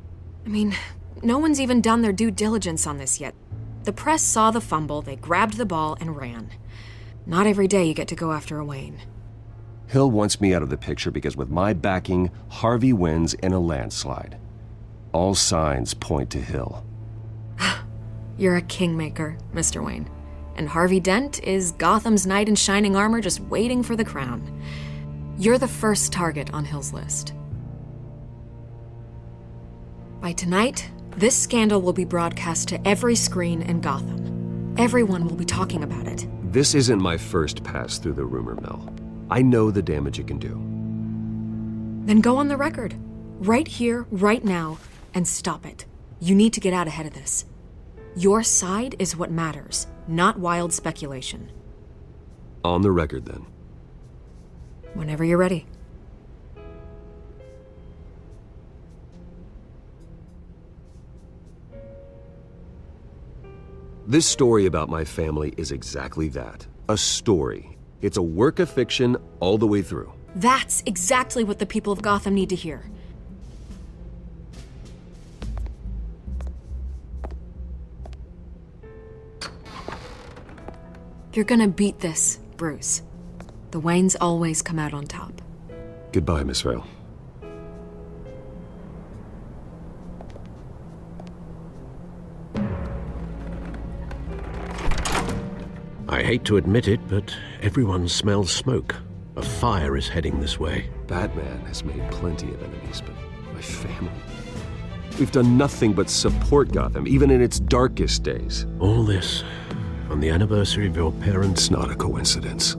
I mean, no one's even done their due diligence on this yet. The press saw the fumble, they grabbed the ball and ran. Not every day you get to go after a Wayne. Hill wants me out of the picture because with my backing, Harvey wins in a landslide. All signs point to Hill. You're a kingmaker, Mr. Wayne. And Harvey Dent is Gotham's knight in shining armor just waiting for the crown. You're the first target on Hill's list. By tonight, this scandal will be broadcast to every screen in Gotham. Everyone will be talking about it. This isn't my first pass through the rumor mill. I know the damage it can do. Then go on the record. Right here, right now, and stop it. You need to get out ahead of this. Your side is what matters, not wild speculation. On the record, then. Whenever you're ready. This story about my family is exactly that. A story. It's a work of fiction all the way through. That's exactly what the people of Gotham need to hear. You're gonna beat this, Bruce. The Waynes always come out on top. Goodbye, Miss Vale. I hate to admit it, but everyone smells smoke. A fire is heading this way. Batman has made plenty of enemies, but my family... We've done nothing but support Gotham, even in its darkest days. All this on the anniversary of your parents'... It's not a coincidence.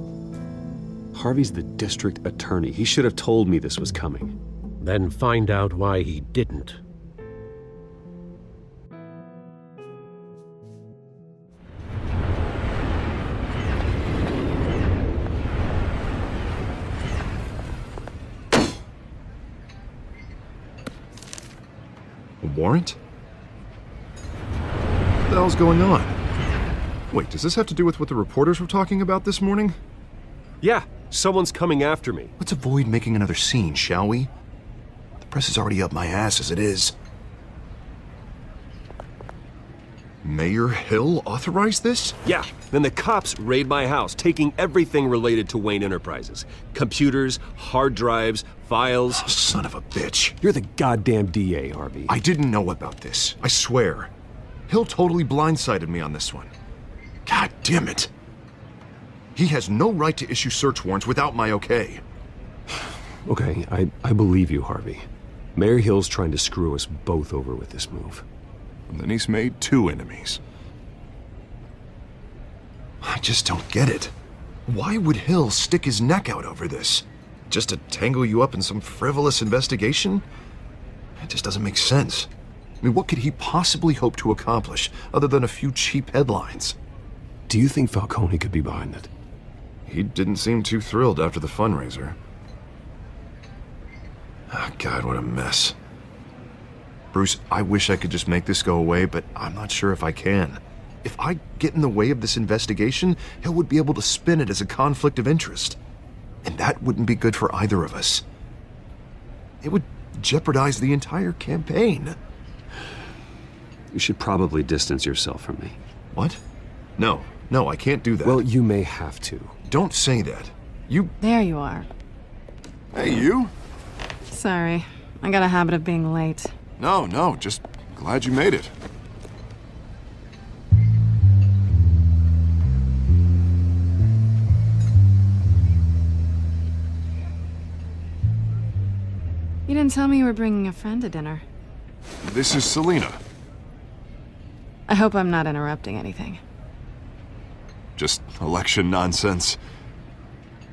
Harvey's the district attorney. He should have told me this was coming. Then find out why he didn't. warrant? What the hell's going on? Wait, does this have to do with what the reporters were talking about this morning? Yeah, someone's coming after me. Let's avoid making another scene, shall we? The press is already up my ass as it is. Mayor Hill authorized this? Yeah, then the cops raid my house, taking everything related to Wayne Enterprises. Computers, hard drives, files. Oh, son of a bitch. You're the goddamn DA, Harvey. I didn't know about this. I swear. Hill totally blindsided me on this one. God damn it. He has no right to issue search warrants without my okay. Okay, I believe you, Harvey. Mayor Hill's trying to screw us both over with this move. And then he's made 2 enemies. I just don't get it. Why would Hill stick his neck out over this? Just to tangle you up in some frivolous investigation? It just doesn't make sense. I mean, what could he possibly hope to accomplish other than a few cheap headlines? Do you think Falcone could be behind it? He didn't seem too thrilled after the fundraiser. Oh, God, what a mess. Bruce, I wish I could just make this go away, but I'm not sure if I can. If I get in the way of this investigation, Hill would be able to spin it as a conflict of interest. And that wouldn't be good for either of us. It would jeopardize the entire campaign. You should probably distance yourself from me. What? No, I can't do that. Well, you may have to. Don't say that. There you are. Hey, you? Sorry. I got a habit of being late. No, just glad you made it. You didn't tell me you were bringing a friend to dinner. This is Selena. I hope I'm not interrupting anything. Just election nonsense.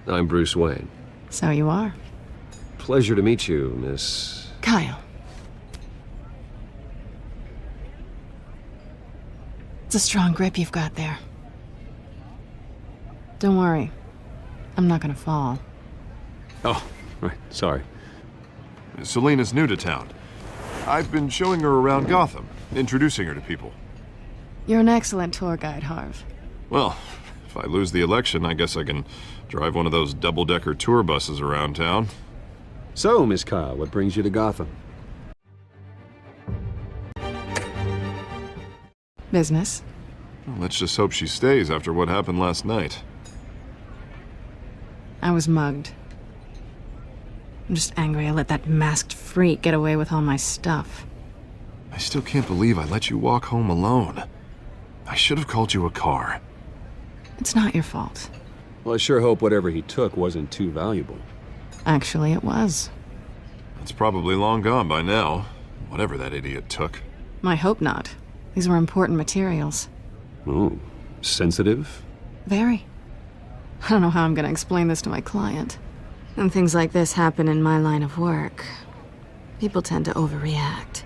I'm Bruce Wayne. So you are. Pleasure to meet you, Miss... Kyle. It's a strong grip you've got there. Don't worry. I'm not gonna fall. Oh, right, sorry. Selena's new to town. I've been showing her around Gotham, introducing her to people. You're an excellent tour guide, Harv. Well, if I lose the election, I guess I can drive one of those double-decker tour buses around town. So, Miss Kyle, what brings you to Gotham? Business. Well, let's just hope she stays after what happened last night. I was mugged. I'm just angry I let that masked freak get away with all my stuff. I still can't believe I let you walk home alone. I should have called you a car. It's not your fault. Well, I sure hope whatever he took wasn't too valuable. Actually, it was. It's probably long gone by now, whatever that idiot took. I hope not. These were important materials. Ooh, sensitive? Very. I don't know how I'm gonna explain this to my client. When things like this happen in my line of work, people tend to overreact.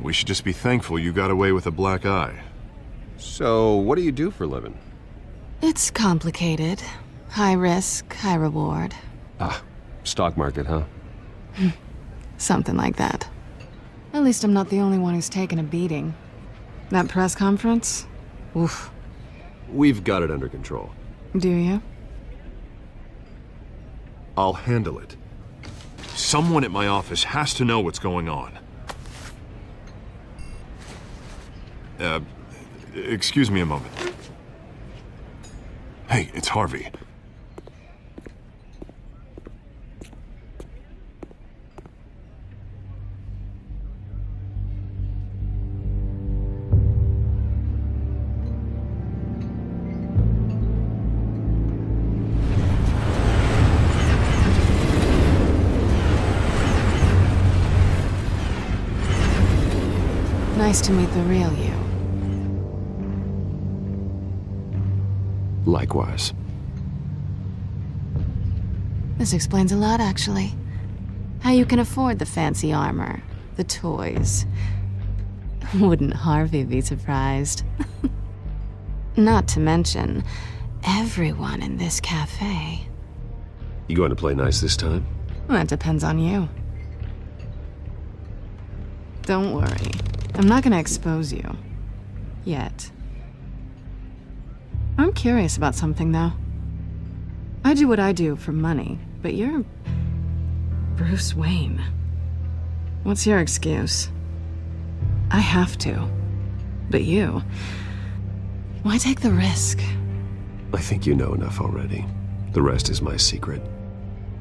We should just be thankful you got away with a black eye. So, what do you do for a living? It's complicated. High risk, high reward. Ah, stock market, huh? Something like that. At least I'm not the only one who's taken a beating. That press conference? Oof. We've got it under control. Do you? I'll handle it. Someone at my office has to know what's going on. Excuse me a moment. Hey, it's Harvey. Nice to meet the real you. Likewise. This explains a lot, actually. How you can afford the fancy armor, the toys. Wouldn't Harvey be surprised? Not to mention, everyone in this cafe. You going to play nice this time? Well, that depends on you. Don't worry. I'm not gonna expose you. Yet. I'm curious about something, though. I do what I do for money, but you're... Bruce Wayne. What's your excuse? I have to. But you... Why take the risk? I think you know enough already. The rest is my secret.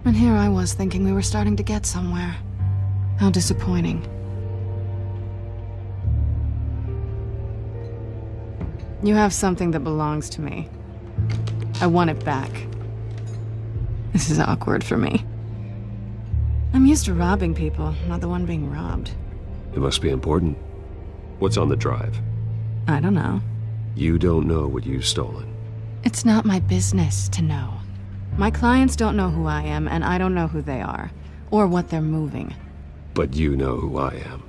And here I was thinking we were starting to get somewhere. How disappointing. You have something that belongs to me. I want it back. This is awkward for me. I'm used to robbing people, not the one being robbed. It must be important. What's on the drive? I don't know. You don't know what you've stolen. It's not my business to know. My clients don't know who I am, and I don't know who they are, or what they're moving. But you know who I am.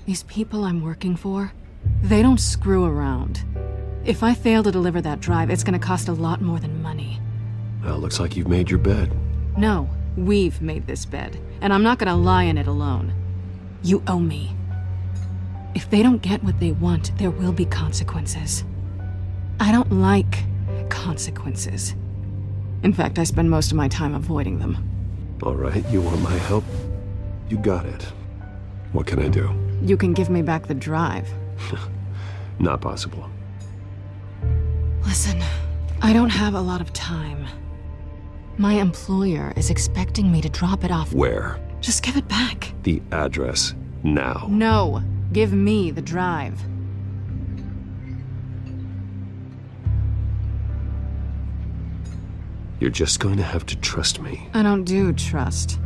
These people I'm working for, they don't screw around. If I fail to deliver that drive, it's gonna cost a lot more than money. Well, looks like you've made your bed. No, we've made this bed, and I'm not gonna lie in it alone. You owe me. If they don't get what they want, there will be consequences. I don't like consequences. In fact, I spend most of my time avoiding them. All right, you want my help? You got it. What can I do? You can give me back the drive. Not possible. Listen, I don't have a lot of time. My employer is expecting me to drop it off. Where? Just give it back. The address, now. No, give me the drive. You're just going to have to trust me. I don't do trust.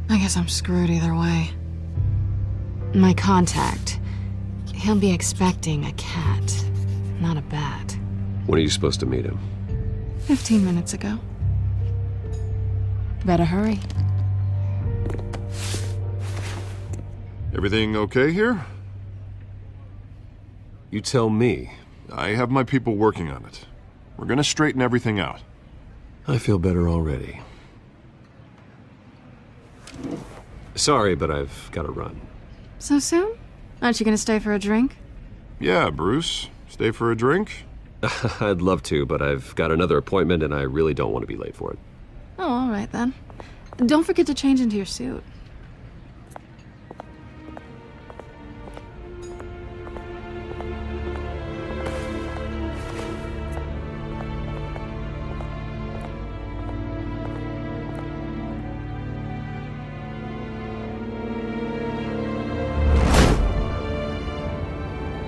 I guess I'm screwed either way. My contact, he'll be expecting a cat, not a bat. When are you supposed to meet him? 15 minutes ago. Better hurry. Everything okay here? You tell me. I have my people working on it. We're gonna straighten everything out. I feel better already. Sorry, but I've got to run. So soon? Aren't you gonna stay for a drink? Yeah, Bruce. Stay for a drink? I'd love to, but I've got another appointment and I really don't want to be late for it. Oh, all right then. Don't forget to change into your suit.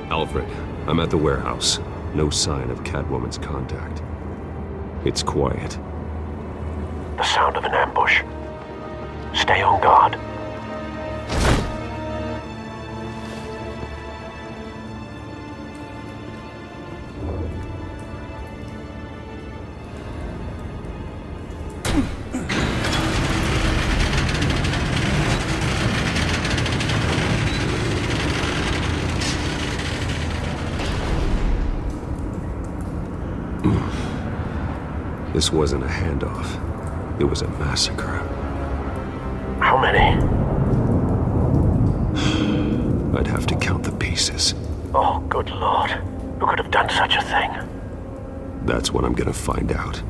Alfred, I'm at the warehouse. No sign of Catwoman's contact. It's quiet. The sound of an ambush. Stay on guard. This wasn't a handoff. It was a massacre. How many? I'd have to count the pieces. Oh, good lord. Who could have done such a thing? That's what I'm gonna find out.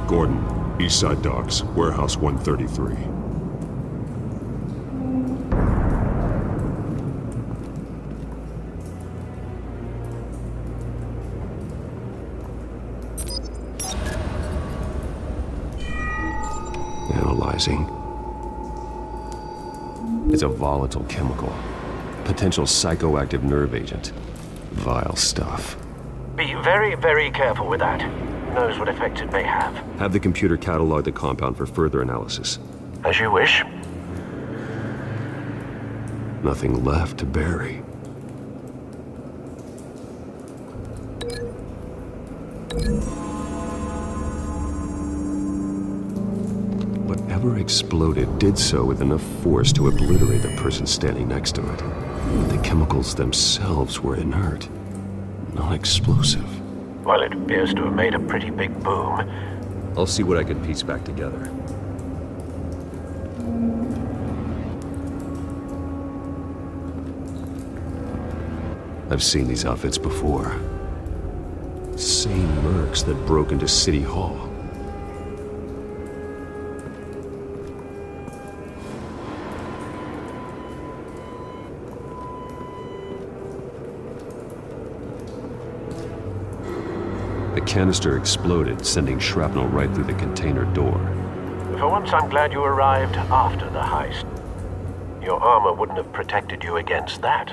Gordon, Eastside Docks, Warehouse 133. Analyzing. It's a volatile chemical. Potential psychoactive nerve agent. Vile stuff. Be very, very careful with that. Who knows what effect it may have. Have the computer catalog the compound for further analysis. As you wish. Nothing left to bury. Whatever exploded did so with enough force to obliterate the person standing next to it. But the chemicals themselves were inert, non-explosive. Well, it appears to have made a pretty big boom. I'll see what I can piece back together. I've seen these outfits before. Same mercs that broke into City Hall. The canister exploded, sending shrapnel right through the container door. For once, I'm glad you arrived after the heist. Your armor wouldn't have protected you against that.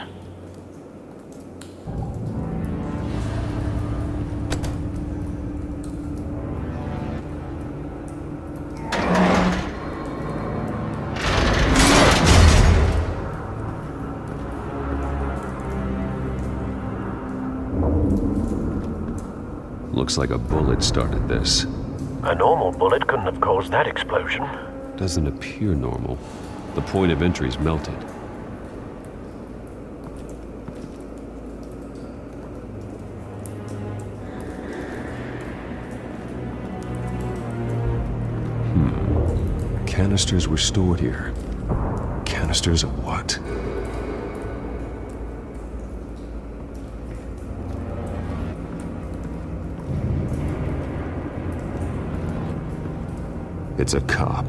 Looks like a bullet started this. A normal bullet couldn't have caused that explosion. Doesn't appear normal. The point of entry's melted. Canisters were stored here. Canisters of what? It's a cop.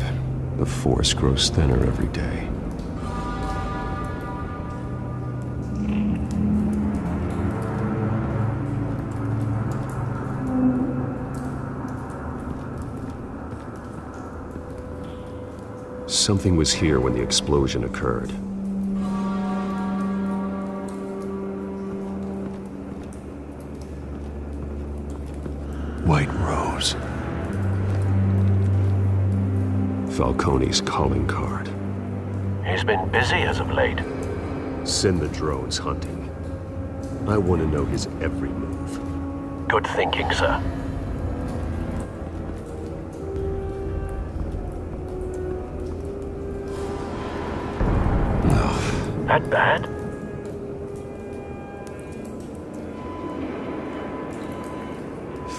The force grows thinner every day. Something was here when the explosion occurred. White Rose. Falcone's calling card. He's been busy as of late. Send the drones hunting. I want to know his every move. Good thinking, sir. That bad?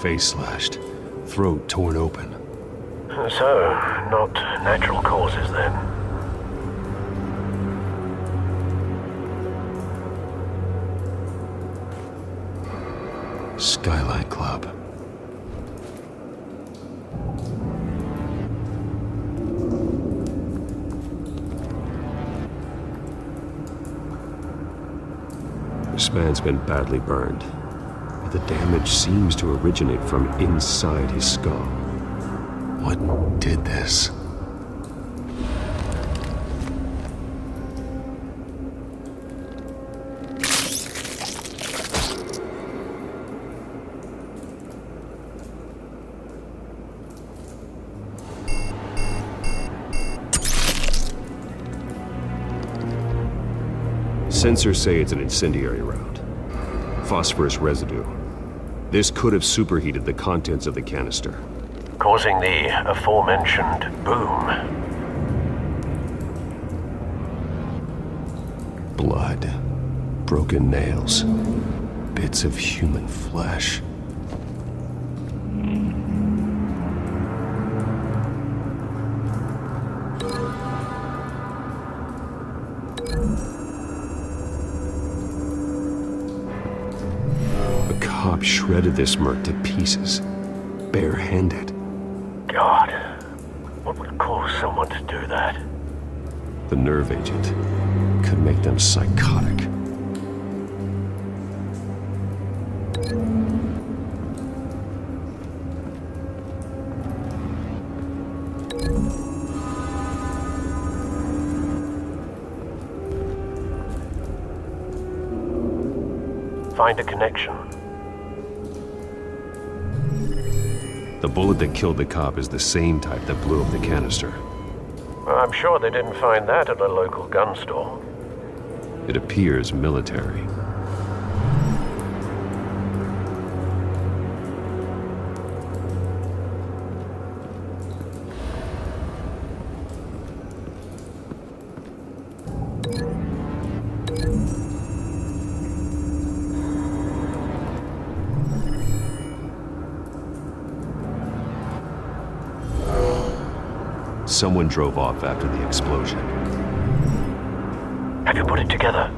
Face slashed, throat torn open. So, not natural causes then. Skylight Club. This man's been badly burned, but the damage seems to originate from inside his skull. What did this? Sensors say it's an incendiary round. Phosphorus residue. This could have superheated the contents of the canister, causing the aforementioned boom. Blood, broken nails, bits of human flesh. The cop shredded this merc to pieces, barehanded. God, what would cause someone to do that? The nerve agent could make them psychotic. Find a connection. The bullet that killed the cop is the same type that blew up the canister. Well, I'm sure they didn't find that at a local gun store. It appears military. Someone drove off after the explosion. Have you put it together?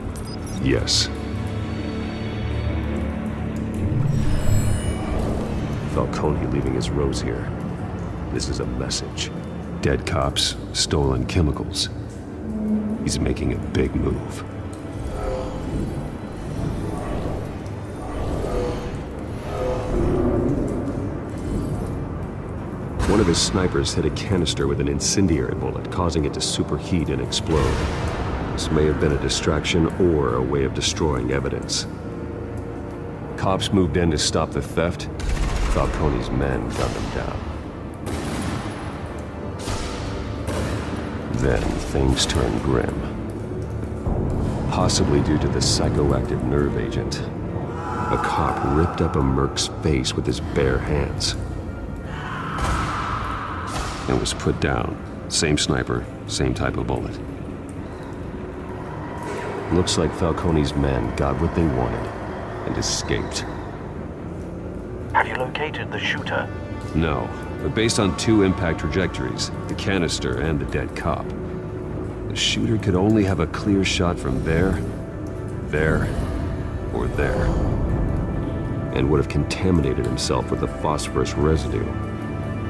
Yes. Falcone leaving his rose here. This is a message. Dead cops, stolen chemicals. He's making a big move. One of his snipers hit a canister with an incendiary bullet, causing it to superheat and explode. This may have been a distraction or a way of destroying evidence. Cops moved in to stop the theft. Falcone's men got them down. Then things turned grim. Possibly due to the psychoactive nerve agent. A cop ripped up a merc's face with his bare hands. And was put down. Same sniper, same type of bullet. Looks like Falcone's men got what they wanted and escaped. Have you located the shooter? No, but based on 2 impact trajectories, the canister and the dead cop, the shooter could only have a clear shot from there, or there, and would have contaminated himself with the phosphorus residue.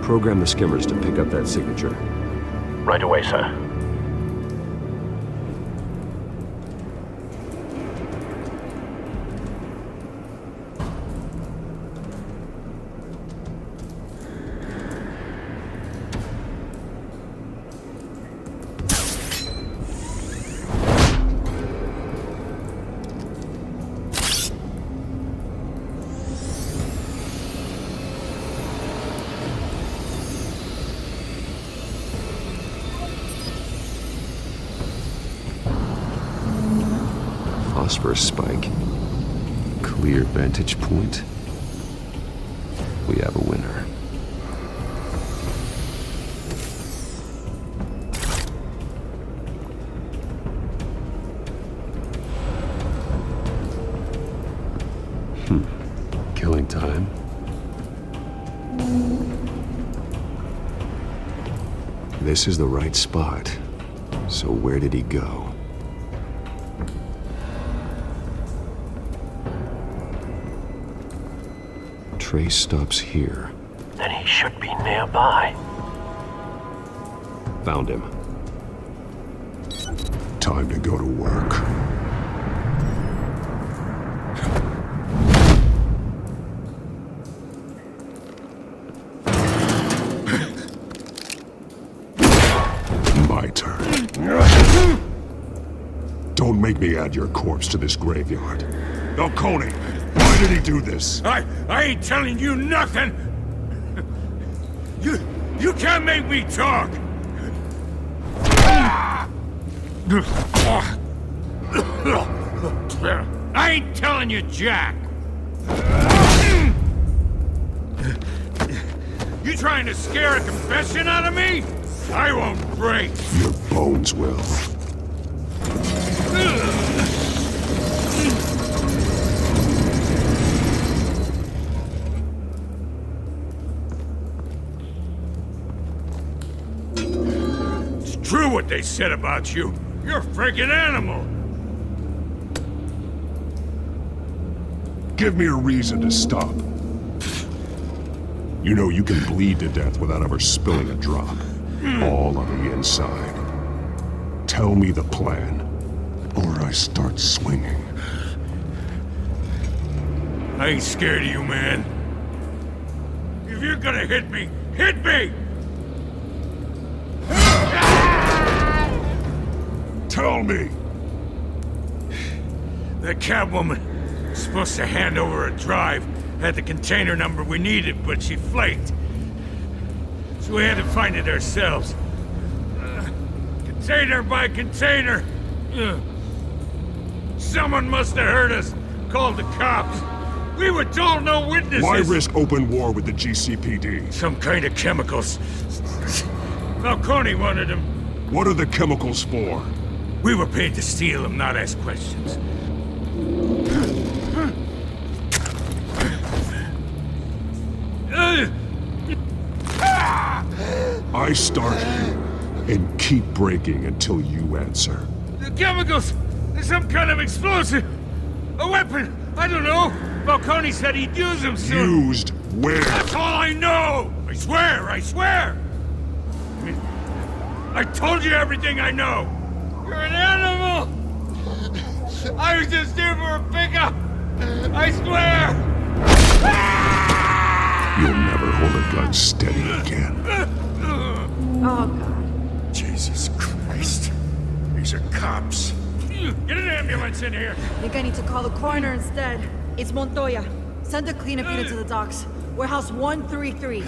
Program the skimmers to pick up that signature. Right away, sir. Phosphorus spike. Clear vantage point. We have a winner. Killing time. This is the right spot. So where did he go? Trace stops here. Then he should be nearby. Found him. Time to go to work. My turn. Don't make me add your corpse to this graveyard. Falcone, why did he do this? I ain't telling you nothing! You can't make me talk! I ain't telling you jack! You trying to scare a confession out of me? I won't break! Your bones will. True what they said about you. You're a friggin' animal. Give me a reason to stop. You know you can bleed to death without ever spilling a drop. All on the inside. Tell me the plan, or I start swinging. I ain't scared of you, man. If you're gonna hit me, hit me! Tell me! That Catwoman was supposed to hand over a drive, had the container number we needed, but she flaked. So we had to find it ourselves. Container by container. Someone must have heard us, called the cops. We were told no witnesses. Why risk open war with the GCPD? Some kind of chemicals. Falcone wanted them. What are the chemicals for? We were paid to steal them, not ask questions. I start here and keep breaking until you answer. The chemicals! There's some kind of explosive! A weapon! I don't know! Falcone said he'd use him soon. Used where? That's all I know! I swear, I swear! I told you everything I know! You're an animal! I was just here for a pickup! I swear! You'll never hold a gun steady again. Oh, God. Jesus Christ. These are cops. Get an ambulance in here! I think I need to call the coroner instead. It's Montoya. Send a cleanup unit to the docks. Warehouse 133.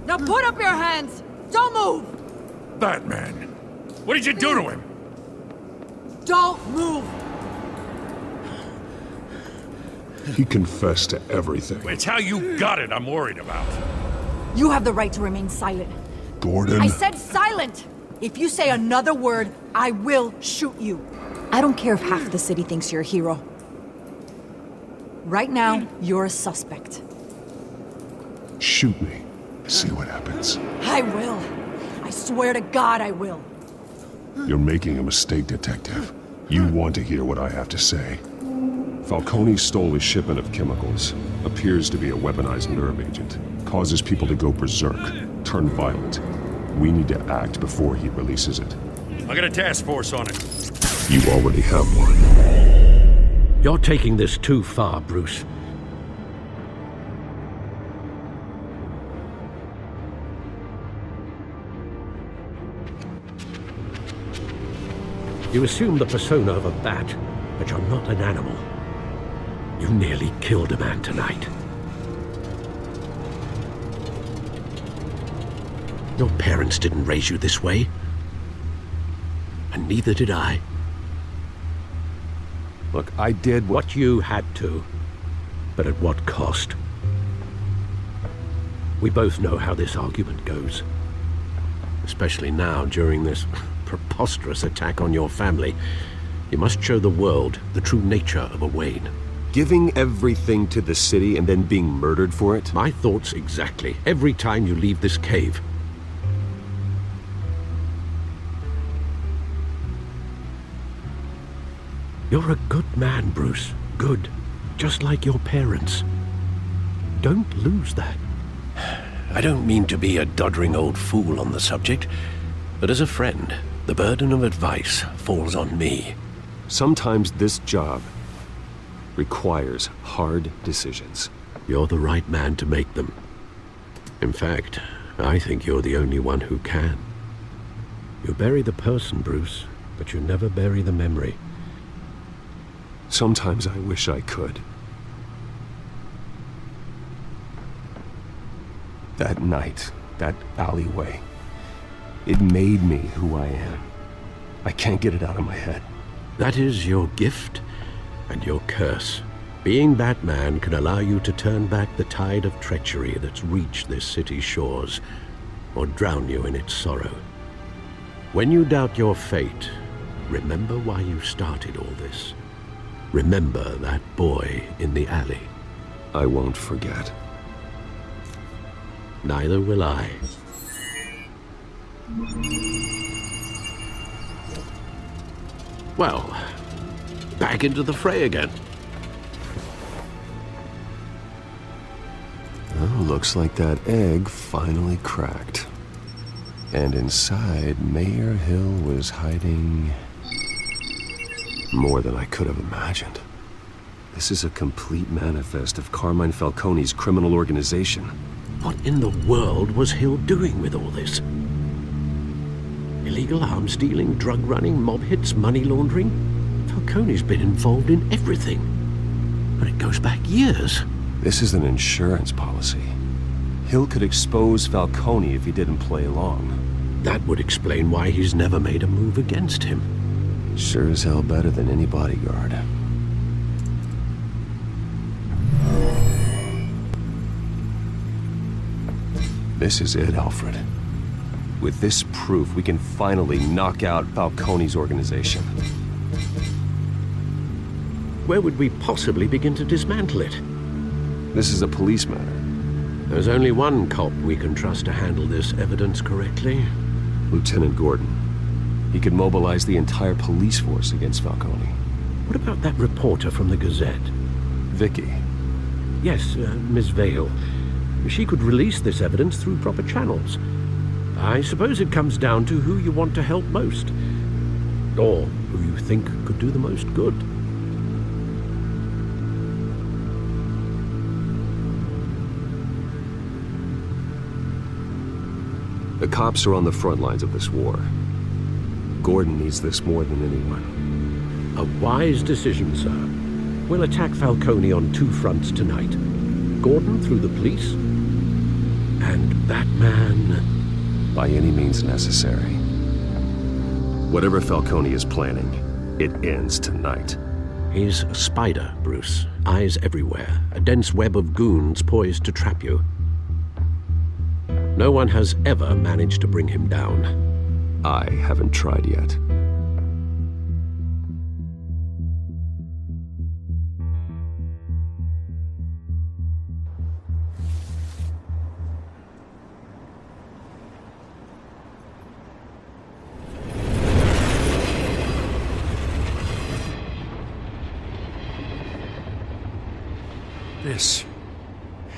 Now put up your hands! Don't move! Batman, what did you do to him? Don't move! He confessed to everything. It's how you got it I'm worried about. You have the right to remain silent. Gordon. I said silent! If you say another word, I will shoot you. I don't care if half the city thinks you're a hero. Right now, you're a suspect. Shoot me. See what happens. I will. I swear to God I will. You're making a mistake, Detective. You want to hear what I have to say. Falcone stole a shipment of chemicals. Appears to be a weaponized nerve agent. Causes people to go berserk, turn violent. We need to act before he releases it. I got a task force on it. You already have one. You're taking this too far, Bruce. You assume the persona of a bat, but you're not an animal. You nearly killed a man tonight. Your parents didn't raise you this way. And neither did I. Look, I did what you had to, but at what cost? We both know how this argument goes. Especially now, during this preposterous attack on your family. You must show the world the true nature of a Wayne. Giving everything to the city and then being murdered for it? My thoughts exactly. Every time you leave this cave. You're a good man, Bruce. Good. Just like your parents. Don't lose that. I don't mean to be a doddering old fool on the subject, but as a friend, the burden of advice falls on me. Sometimes this job requires hard decisions. You're the right man to make them. In fact, I think you're the only one who can. You bury the person, Bruce, but you never bury the memory. Sometimes I wish I could. That night, that alleyway, it made me who I am. I can't get it out of my head. That is your gift and your curse. Being Batman can allow you to turn back the tide of treachery that's reached this city's shores, or drown you in its sorrow. When you doubt your fate, remember why you started all this. Remember that boy in the alley. I won't forget. Neither will I. Well, back into the fray again. Well, looks like that egg finally cracked. And inside, Mayor Hill was hiding more than I could have imagined. This is a complete manifest of Carmine Falcone's criminal organization. What in the world was Hill doing with all this? Illegal arms dealing, drug running, mob hits, money laundering? Falcone's been involved in everything. And it goes back years. This is an insurance policy. Hill could expose Falcone if he didn't play along. That would explain why he's never made a move against him. Sure as hell better than any bodyguard. This is it, Alfred. With this proof, we can finally knock out Falcone's organization. Where would we possibly begin to dismantle it? This is a police matter. There's only one cop we can trust to handle this evidence correctly. Lieutenant Gordon. He could mobilize the entire police force against Falcone. What about that reporter from the Gazette? Vicky. Yes, Miss Vale. She could release this evidence through proper channels. I suppose it comes down to who you want to help most. Or who you think could do the most good. The cops are on the front lines of this war. Gordon needs this more than anyone. A wise decision, sir. We'll attack Falcone on 2 fronts tonight. Gordon through the police, and Batman... by any means necessary. Whatever Falcone is planning, it ends tonight. He's a spider, Bruce. Eyes everywhere. A dense web of goons poised to trap you. No one has ever managed to bring him down. I haven't tried yet.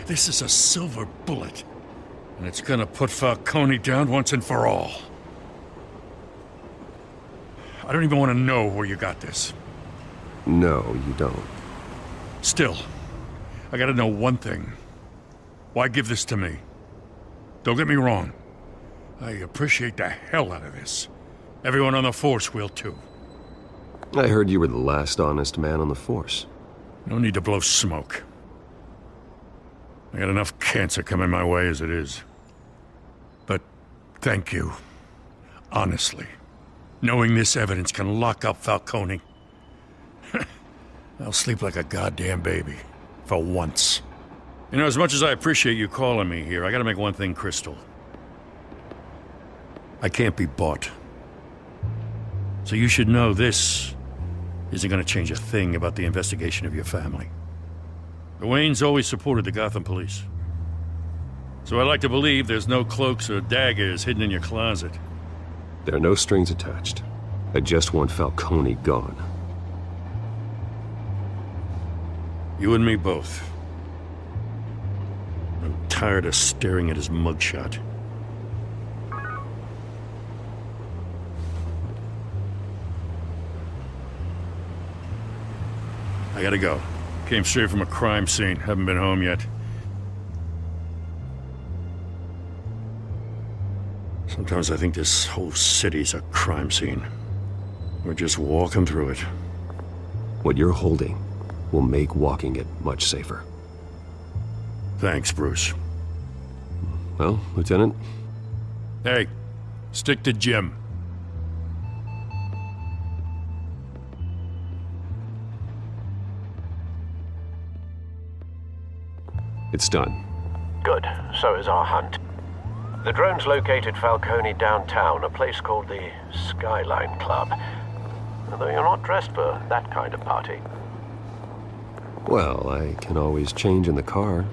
This is a silver bullet. And it's gonna put Falcone down once and for all. I don't even want to know where you got this. No, you don't. Still, I gotta know one thing. Why give this to me? Don't get me wrong. I appreciate the hell out of this. Everyone on the Force will too. I heard you were the last honest man on the Force. No need to blow smoke. I got enough cancer coming my way as it is. But thank you. Honestly. Knowing this evidence can lock up Falcone. I'll sleep like a goddamn baby. For once. You know, as much as I appreciate you calling me here, I gotta make one thing crystal. I can't be bought. So you should know this isn't gonna change a thing about the investigation of your family. The Waynes always supported the Gotham police. So I like to believe there's no cloaks or daggers hidden in your closet. There are no strings attached. I just want Falcone gone. You and me both. I'm tired of staring at his mugshot. I gotta go. Came straight from a crime scene. Haven't been home yet. Sometimes I think this whole city's a crime scene. We're just walking through it. What you're holding will make walking it much safer. Thanks, Bruce. Well, Lieutenant? Hey, stick to Jim. It's done. Good. So is our hunt. The drones located Falcone downtown, a place called the Skyline Club. Although you're not dressed for that kind of party. Well, I can always change in the car.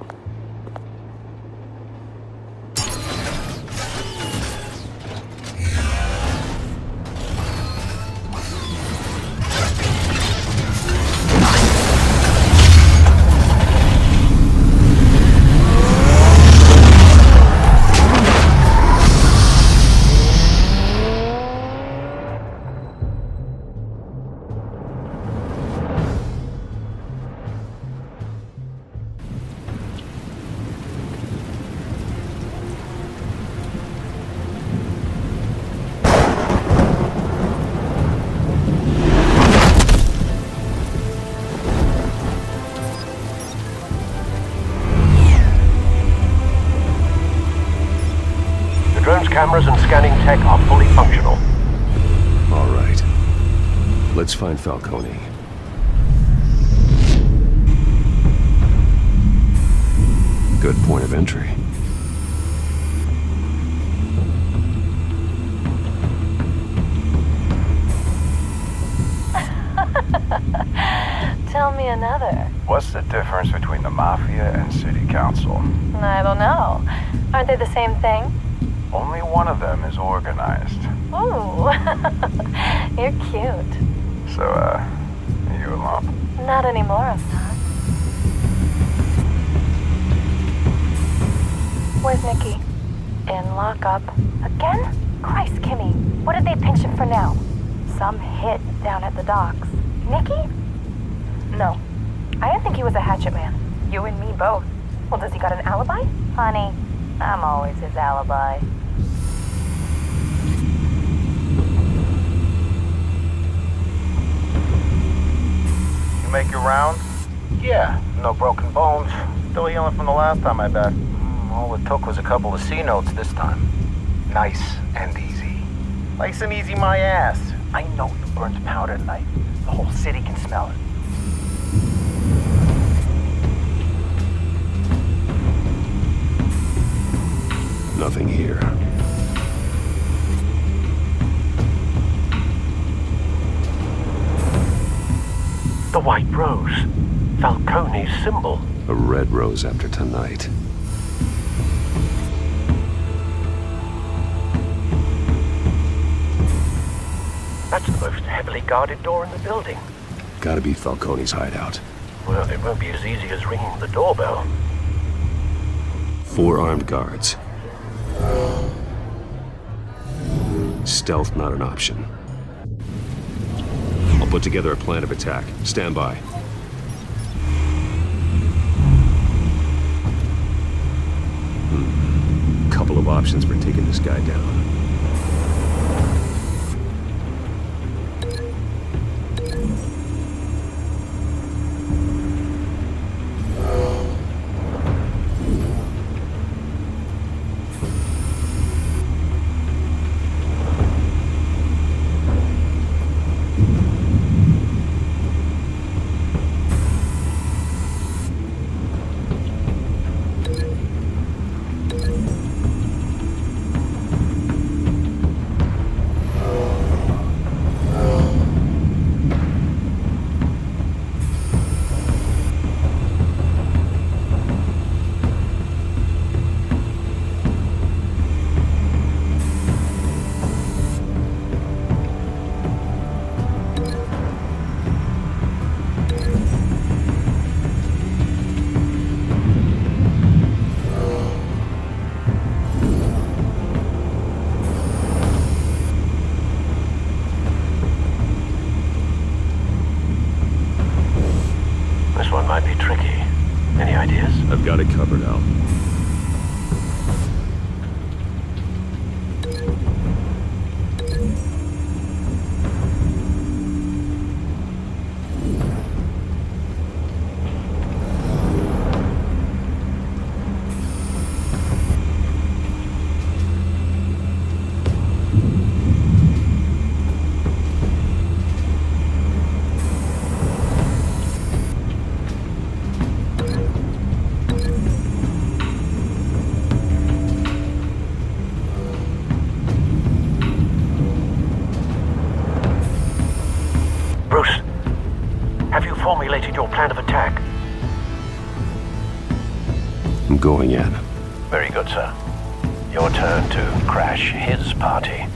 Cameras and scanning tech are fully functional. All right. Let's find Falcone. Good point of entry. Tell me another. What's the difference between the Mafia and City Council? I don't know. Aren't they the same thing? Only one of them is organized. Ooh, you're cute. So, you screw him up. Not anymore, Assad. Where's Nikki? In lockup. Again? Christ, Kimmy. What did they pinch him for now? Some hit down at the docks. Nikki? No. I didn't think he was a hatchet man. You and me both. Well, does he got an alibi? Honey, I'm always his alibi. You make your rounds? Yeah, no broken bones. Still healing from the last time, I bet. All it took was a couple of C notes this time. Nice and easy. Nice and easy my ass. I know you burned powder tonight. The whole city can smell it. Nothing here. The white rose. Falcone's symbol. A red rose after tonight. That's the most heavily guarded door in the building. Gotta be Falcone's hideout. Well, it won't be as easy as ringing the doorbell. 4 armed guards. Stealth not an option. I'll put together a plan of attack. Stand by. Couple of options for taking this guy down. Might be tricky. Any ideas? I've got it covered, Al. Formulated your plan of attack? I'm going in. Very good, sir. Your turn to crash his party.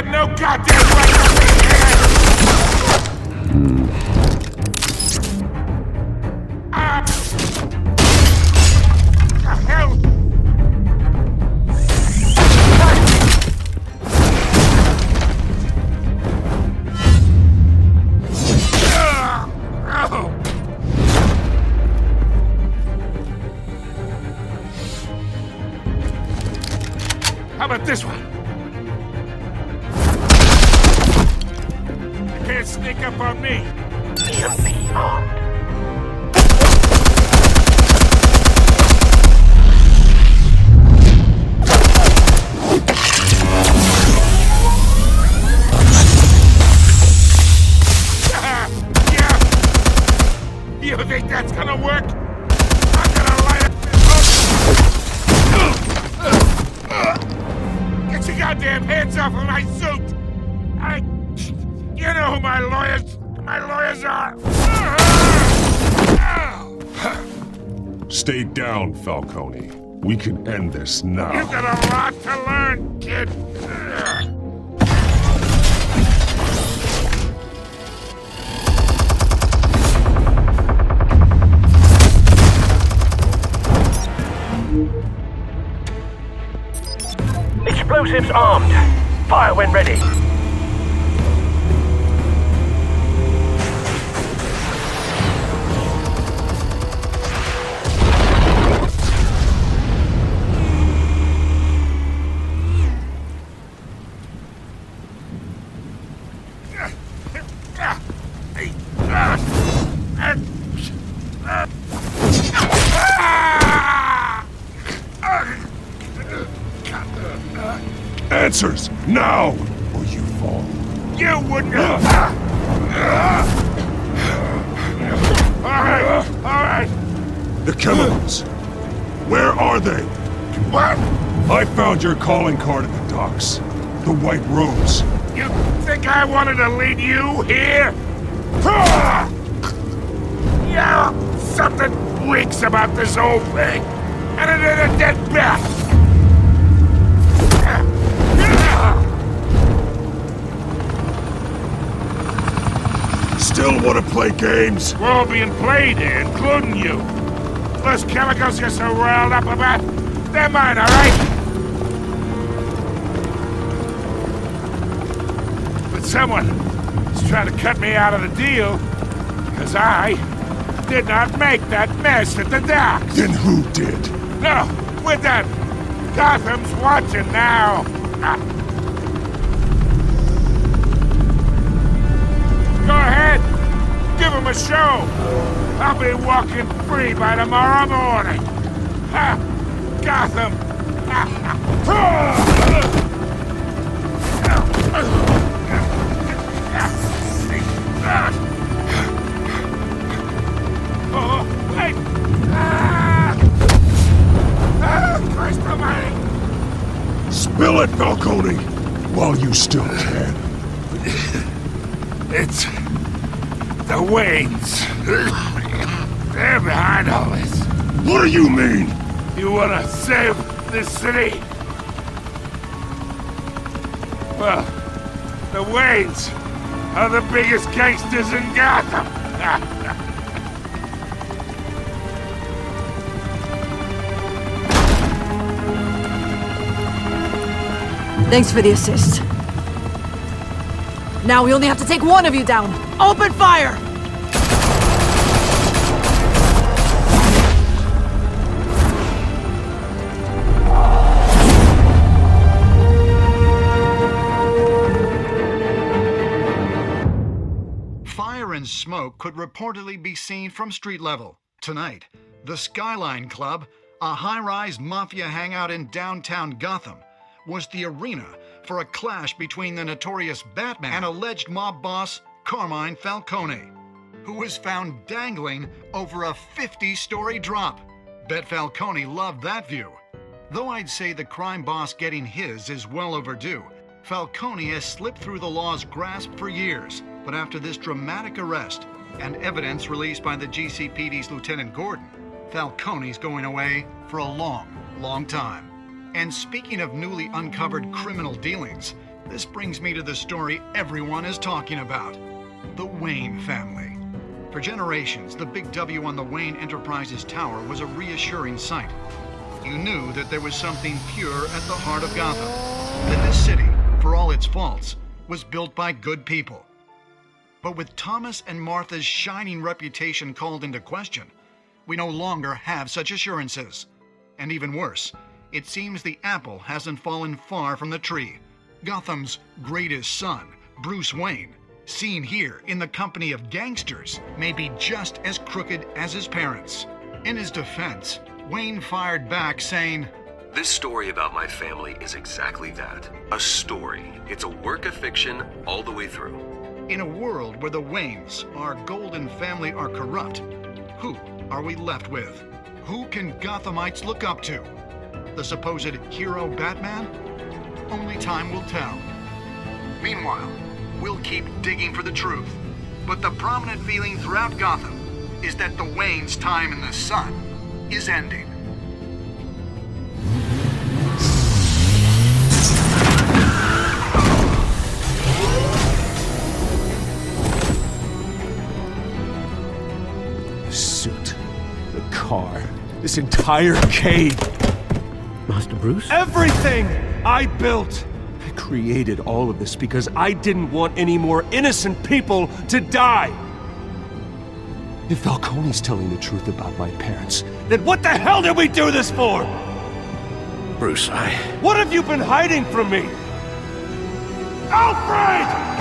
have no goddamn right to be here! The hell? How about this one? You can't sneak up on me. EMP armed. You think that's gonna work? I'm gonna light up this up! Get your goddamn hands off of my suit! You know who my lawyers are! Stay down, Falcone. We can end this now. You've got a lot to learn, kid! Explosives armed. Fire when ready. Answers, now, or you fall. You wouldn't have... All right. The chemicals. Where are they? What? I found your calling card at the docks. The White Rose. You think I wanted to lead you here? Yeah, something reeks about this whole thing. And it ain't a dead bat. Still want to play games? We're all being played here, including you. Those chemicals you're so riled up about, they're mine, all right? But someone is trying to cut me out of the deal, because I did not make that mess at the docks. Then who did? No, we're done. Gotham's watching now. Go ahead. Give him a show. I'll be walking free by tomorrow morning. Ha! Gotham. Oh, wait. Christ almighty. Spill it, Falcone, while you still can. It's the Waynes. They're behind all this. What do you mean? You want to save this city? Well, the Waynes are the biggest gangsters in Gotham. Thanks for the assist. Now we only have to take one of you down. Open fire! Fire and smoke could reportedly be seen from street level. Tonight, the Skyline Club, a high-rise mafia hangout in downtown Gotham, was the arena for a clash between the notorious Batman and alleged mob boss Carmine Falcone, who was found dangling over a 50-story drop. Bet Falcone loved that view. Though I'd say the crime boss getting his is well overdue, Falcone has slipped through the law's grasp for years. But after this dramatic arrest and evidence released by the GCPD's Lieutenant Gordon, Falcone's going away for a long, long time. And speaking of newly uncovered criminal dealings, This brings me to the story everyone is talking about. The Wayne family. For generations, the big W on the Wayne Enterprises tower was a reassuring sight. You knew that there was something pure at the heart of Gotham. That this city, for all its faults, was built by good people. But with Thomas and Martha's shining reputation called into question, we no longer have such assurances. And even worse, it seems the apple hasn't fallen far from the tree. Gotham's greatest son, Bruce Wayne, seen here in the company of gangsters, may be just as crooked as his parents. In his defense, Wayne fired back saying, "This story about my family is exactly that. A story. It's a work of fiction all the way through." In a world where the Waynes, our golden family, are corrupt, who are we left with? Who can Gothamites look up to? The supposed hero Batman? Only time will tell. Meanwhile, we'll keep digging for the truth. But the prominent feeling throughout Gotham is that the Waynes' time in the sun is ending. The suit, the car, this entire cave. Master Bruce? Everything I built! I created all of this because I didn't want any more innocent people to die! If Falcone's telling the truth about my parents, then what the hell did we do this for? Bruce, What have you been hiding from me? Alfred!